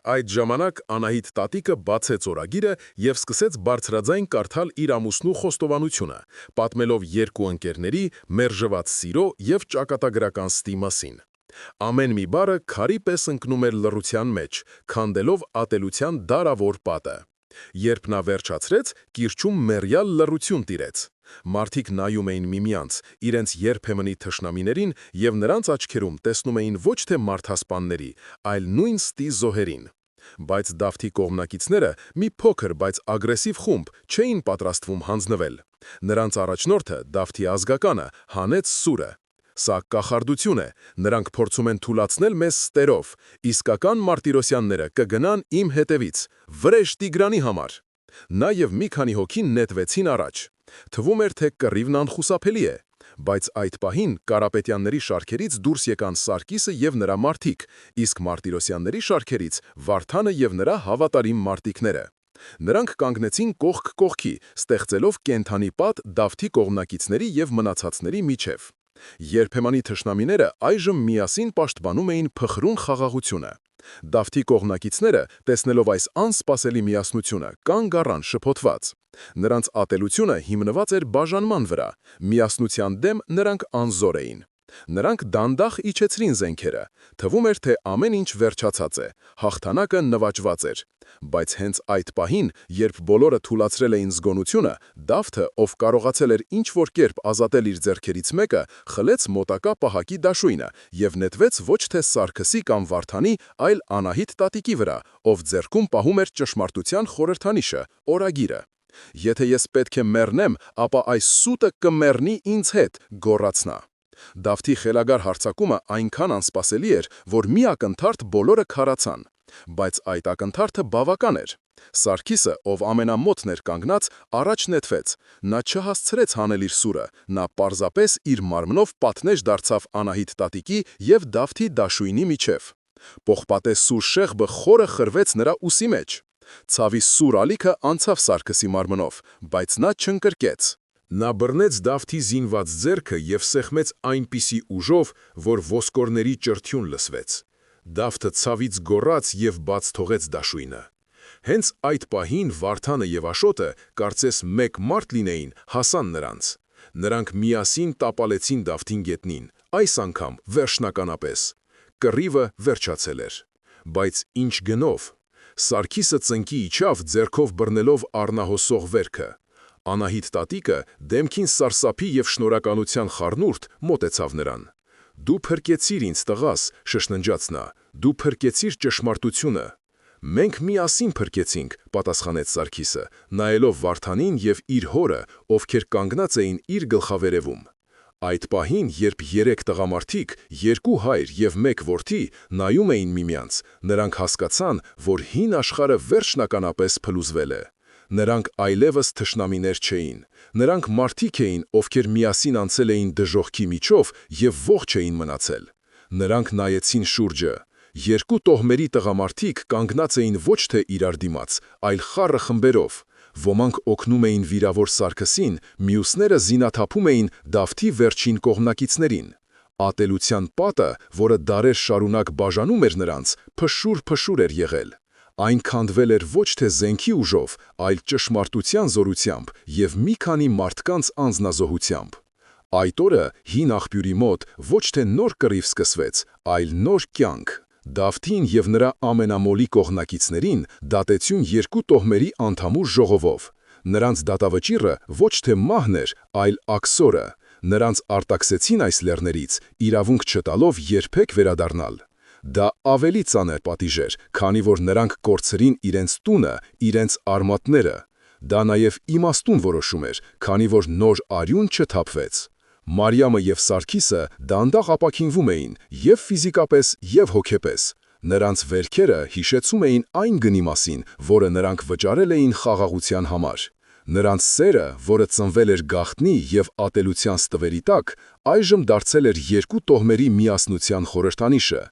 Այդ ժամանակ Անահիտ տատիկը բացեց օրագիրը եւ սկսեց բարձրաձայն կարդալ իր ամուսնու խոստովանությունը, պատմելով երկու ընկերների մերժված սիրո եւ ճակատագրական ստի մասին։ Ամեն մի բառը քարի պես ընկնում էր լռության մեջ, քանդելով ատելության դարավոր պատը։ Երբ նա վերջացրեց, կիրճում մեռյալ լռություն տիրեց։ Մարդիկ նայում էին միմյանց, իրենց երբեմնի թշնամիներին եւ նրանց աչքերում տեսնում էին ոչ թե մարդասպանների, այլ նույն ստի զոհերին։ Բայց Դավթի կողմնակիցները մի փոքր, բայց ագրեսիվ խումբ չէին պատրաստվում հանձնվել։ Նրանց առաջնորդը, Դավթի ազգականը, հանեց սուրը։ Սա կախարդություն է, նրանք փորձում են թուլացնել մեզ ստերով, իսկական Մարտիրոսյանները կգնան իմ հետևից, վրեժ Տիգրանի համար։ Նա եւ մի քանի հոգի նետվեցին առաջ։ Թվում էր, թե կռիվն անխուսափելի է, բայց այդ պահին Կարապետյանների շարքերից դուրս եկան Սարգիսը եւ նրա մարդիկ, իսկ Մարտիրոսյանների շարքերից Վարդանը եւ նրա հավատարիմ մարտիկները։ Նրանք կանգնեցին կողք կողքի, ստեղծելով կենթանի պատ Դավթի կողմնակիցների եւ մնացածների միջև։ Երբեմնի թշնամիները այժմ միասին պաշտպանում էին փխրուն խաղաղությունը։ Դավթի կողմնակիցները, տեսնելով այս անսպասելի միասնությունը, կանգ առան շփոթված։ Նրանց ատելությունը հիմնված էր բաժանման վրա, միասնության դեմ նրանք անզոր էին։ Նրանք դանդաղ իջեցրին զենքերը։ Թվում էր, թե ամեն ինչ վերջացած է, հաղթանակը նվաճված էր։ Բայց հենց այդ պահին, երբ բոլորը թուլացրել էին զգոնությունը, Դավթը, ով կարողացել էր ինչ-որ կերպ ազատել իր ձեռքերից մեկը, խլեց մոտակա պահակի դաշույնը եւ նետվեց ոչ թե Սարգսի կամ Վարդանի, այլ Անահիտ տատիկի վրա, ով ձեռքում պահում էր ճշմարտության խորհրդանիշը, օրագիրը։ Եթե ես պետք է մեռնեմ, ապա այս սուտը կմեռնի ինձ հետ, գոռաց նա։ Դավթի խելագար հարձակումը այնքան անսպասելի էր, որ մի ակնթարթ բոլորը քարացան, բայց այդ ակնթարթը բավական էր։ Սարգիսը, ով ամենամոտն էր կանգնած, առաջ նետվեց։ Նա չհասցրեց հանել իր սուրը, նա պարզապես իր մարմնով պատնեշ դարձավ Անահիտ տատիկի և Դավթի դաշույնի միջև։ Պողպատե սուր շեղբը խորը խրվեց նրա ուսի մեջ։ Ցավի սուր ալիքը անցավ Սարգսի մարմնով, բայց նա չընկրկեց։ Նա բռնեց Դավթի զինված ձեռքը և սեղմեց այնպիսի ուժով, որ ոսկորների ճրթյուն լսվեց։ Դավթը ցավից գոռաց և բաց թողեց դաշույնը։ Հենց այդ պահին Վարդանը և Աշոտը, կարծես մեկ մարդ լինեին, հասան նրանց։ Նրանք միասին տապալեցին Դավթին գետնին, այս անգամ վերջնականապես։ Կռիվը վերջացել էր։ Բայց ինչ գնով։ Սարգիսը ծնկի իջավ, ձեռքով բռնելով առնահոսող վերքը։ Անահիտ տատիկը դեմքին սարսափի և շնորհակալության խառնուրդ մոտեցավ նրան։ «Դու փրկեցիր ինձ, տղաս», շշնջաց նա, «դու փրկեցիր ճշմարտությունը»։ «Մենք միասին փրկեցինք», պատասխանեց Սարգիսը, նայելով Վարդանին և իր հորը, ովքեր կանգնած էին իր գլխավերևում։ Այդ պահին, երբ երեք տղամարդիկ, երկու հայր և մեկ որդի նայում էին միմյանց, նրանք հասկացան, որ հին աշխարհը վերջնականապես փլուզվել է։ Նրանք այլևս թշնամիներ չէին։ Նրանք մարդիկ էին, ովքեր միասին անցել էին դժոխքի միջով և ողջ էին մնացել։ Նրանք նայեցին շուրջը։ Երկու տոհմերի տղամարդիկ կանգնած էին ոչ թե իրար դիմաց, այլ խառը խմբերով։ Ոմանք օգնում էին վիրավոր Սարգսին, մյուսները զինաթափում էին Դավթի վերջին կողմնակիցներին։ Ատելության պատը, որը դարեր շարունակ բաժանում էր նրանց, փշուր-փշուր էր եղել։ Այն քանդվել էր ոչ թե զենքի ուժով, այլ ճշմարտության զորությամբ և մի քանի մարդկանց անձնազոհությամբ։ Այդ օրը հին աղբյուրի մոտ ոչ թե նոր կռիվ սկսվեց, այլ նոր կյանք։ Դավթին և նրա ամենամոլի կողմնակիցներին դատեցին երկու տոհմերի անդամուր ժողովով։ Նրանց դատավճիռը ոչ թե մահն էր, այլ աքսորը։ Նրանց արտաքսեցին այս լեռներից, իրավունք չտալով երբեք վերադառնալ։ Դա ավելի ծանր պատիժ էր, քանի որ նրանք կորցրին իրենց տունը, իրենց արմատները։ Դա նաև իմաստուն որոշում էր, քանի որ նոր արյուն չթափվեց։ Մարիամը և Սարգիսը դանդաղ ապաքինվում էին և ֆիզիկապես, և հոգեպես։ Նրանց վերքերը հիշեցում էին այն գնի մասին, որը նրանք վճարել էին խաղաղության համար։ Նրանց սերը, որը ծնվել էր գաղտնի և ատելության ստվերի տակ, այժմ դարձել էր երկու տոհմերի միասնության խորհրդանիշը։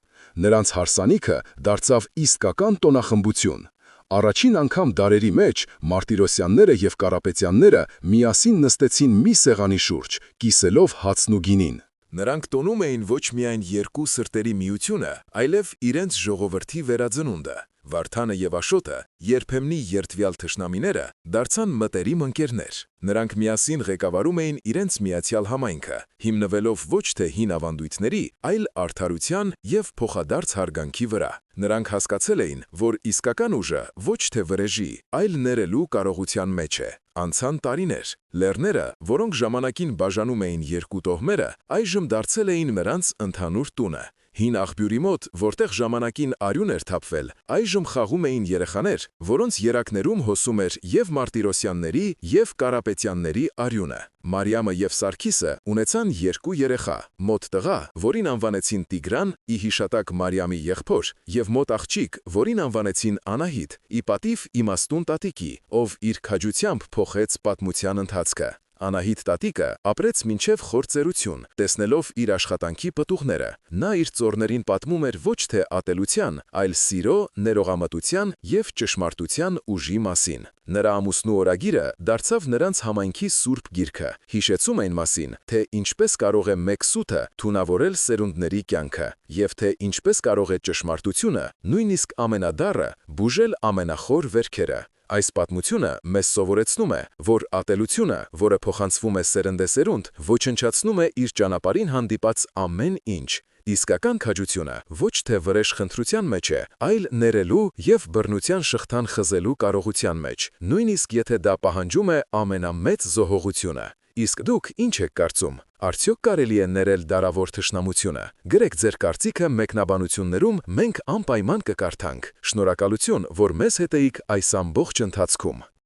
Նրանց հարսանիքը դարձավ իսկական տոնախմբություն։ Առաջին անգամ դարերի մեջ Մարտիրոսյանները և Կարապետյանները միասին նստեցին մի սեղանի շուրջ, կիսելով հացն ու գինին։ Նրանք տոնում էին ոչ միայն երկու սրտերի միությունը, այլև իրենց ժողովրդի վերածնունդը։ Վարդանը և Աշոտը, երբեմնի երդվյալ թշնամիները, դարձան մտերիմ ընկերներ։ Նրանք միասին ղեկավարում էին իրենց միացյալ համայնքը, հիմնվելով ոչ թե հին ավանդույթների, այլ արդարության և փոխադարձ հարգանքի վրա։ Նրանք հասկացել էին, որ իսկական ուժը ոչ թե վրեժի, այլ ներելու կարողության մեջ է։ Անցան տարիներ։ Լեռները, որոնք ժամանակին բաժանում էին երկու տոհմերը, այժմ դարձել էին նրանց ընդհանուր տունը։ Հին աղբյուրի մոտ, որտեղ ժամանակին արյուն էր թափվել, այժմ խաղում էին երեխաներ, որոնց երակներում հոսում էր և Մարտիրոսյանների, և Կարապետյանների արյունը։ Մարիամը և Սարգիսը ունեցան երկու երեխա՝ մոտ տղա, որին անվանեցին Տիգրան՝ ի հիշատակ Մարիամի եղբոր, և մոտ աղջիկ, որին անվանեցին Անահիտ՝ ի պատիվ իմաստուն տատիկի, ով իր քաջությամբ փոխեց պատմության ընթացքը։ Անահիտ տատիկը ապրեց մինչև խոր ծերություն, տեսնելով իր աշխատանքի պտուղները։ Նա իր ծոռներին պատմում էր ոչ թե ատելության, այլ սիրո, ներողամտության և ճշմարտության ուժի մասին։ Նրա ամուսնու օրագիրը դարձավ նրանց համայնքի սուրբ գիրքը, հիշեցում այն մասին, թե ինչպես կարող է մեկ սուտը թունավորել սերունդների կյանքը, և թե ինչպես կարող է ճշմարտությունը, նույնիսկ ամենադառը, բուժել ամենախոր վերքերը։ Այս պատմությունը մեզ սովորեցնում է, որ ատելությունը, որը փոխանցվում է սերնդեսերունդ, ոչնչացնում է իր ճանապարհին հանդիպած ամեն ինչ։ Իսկական քաջությունը ոչ թե վրեժ խնդրության մեջ է, այլ ներելու և բռնության շղթան խզելու կարողության մեջ, նույնիսկ եթե դա պահանջում է ամենամեծ զոհողությունը։ Իսկ դուք ինչ եք կարծում, արդյոք կարելի է ներել դարավոր թշնամությունը։ Գրեք ձեր կարծիքը մեկնաբանություններում, մենք անպայման կկարդանք։ Շնորհակալություն, որ մեզ հետ էիք այս ամբողջ ընթացքում։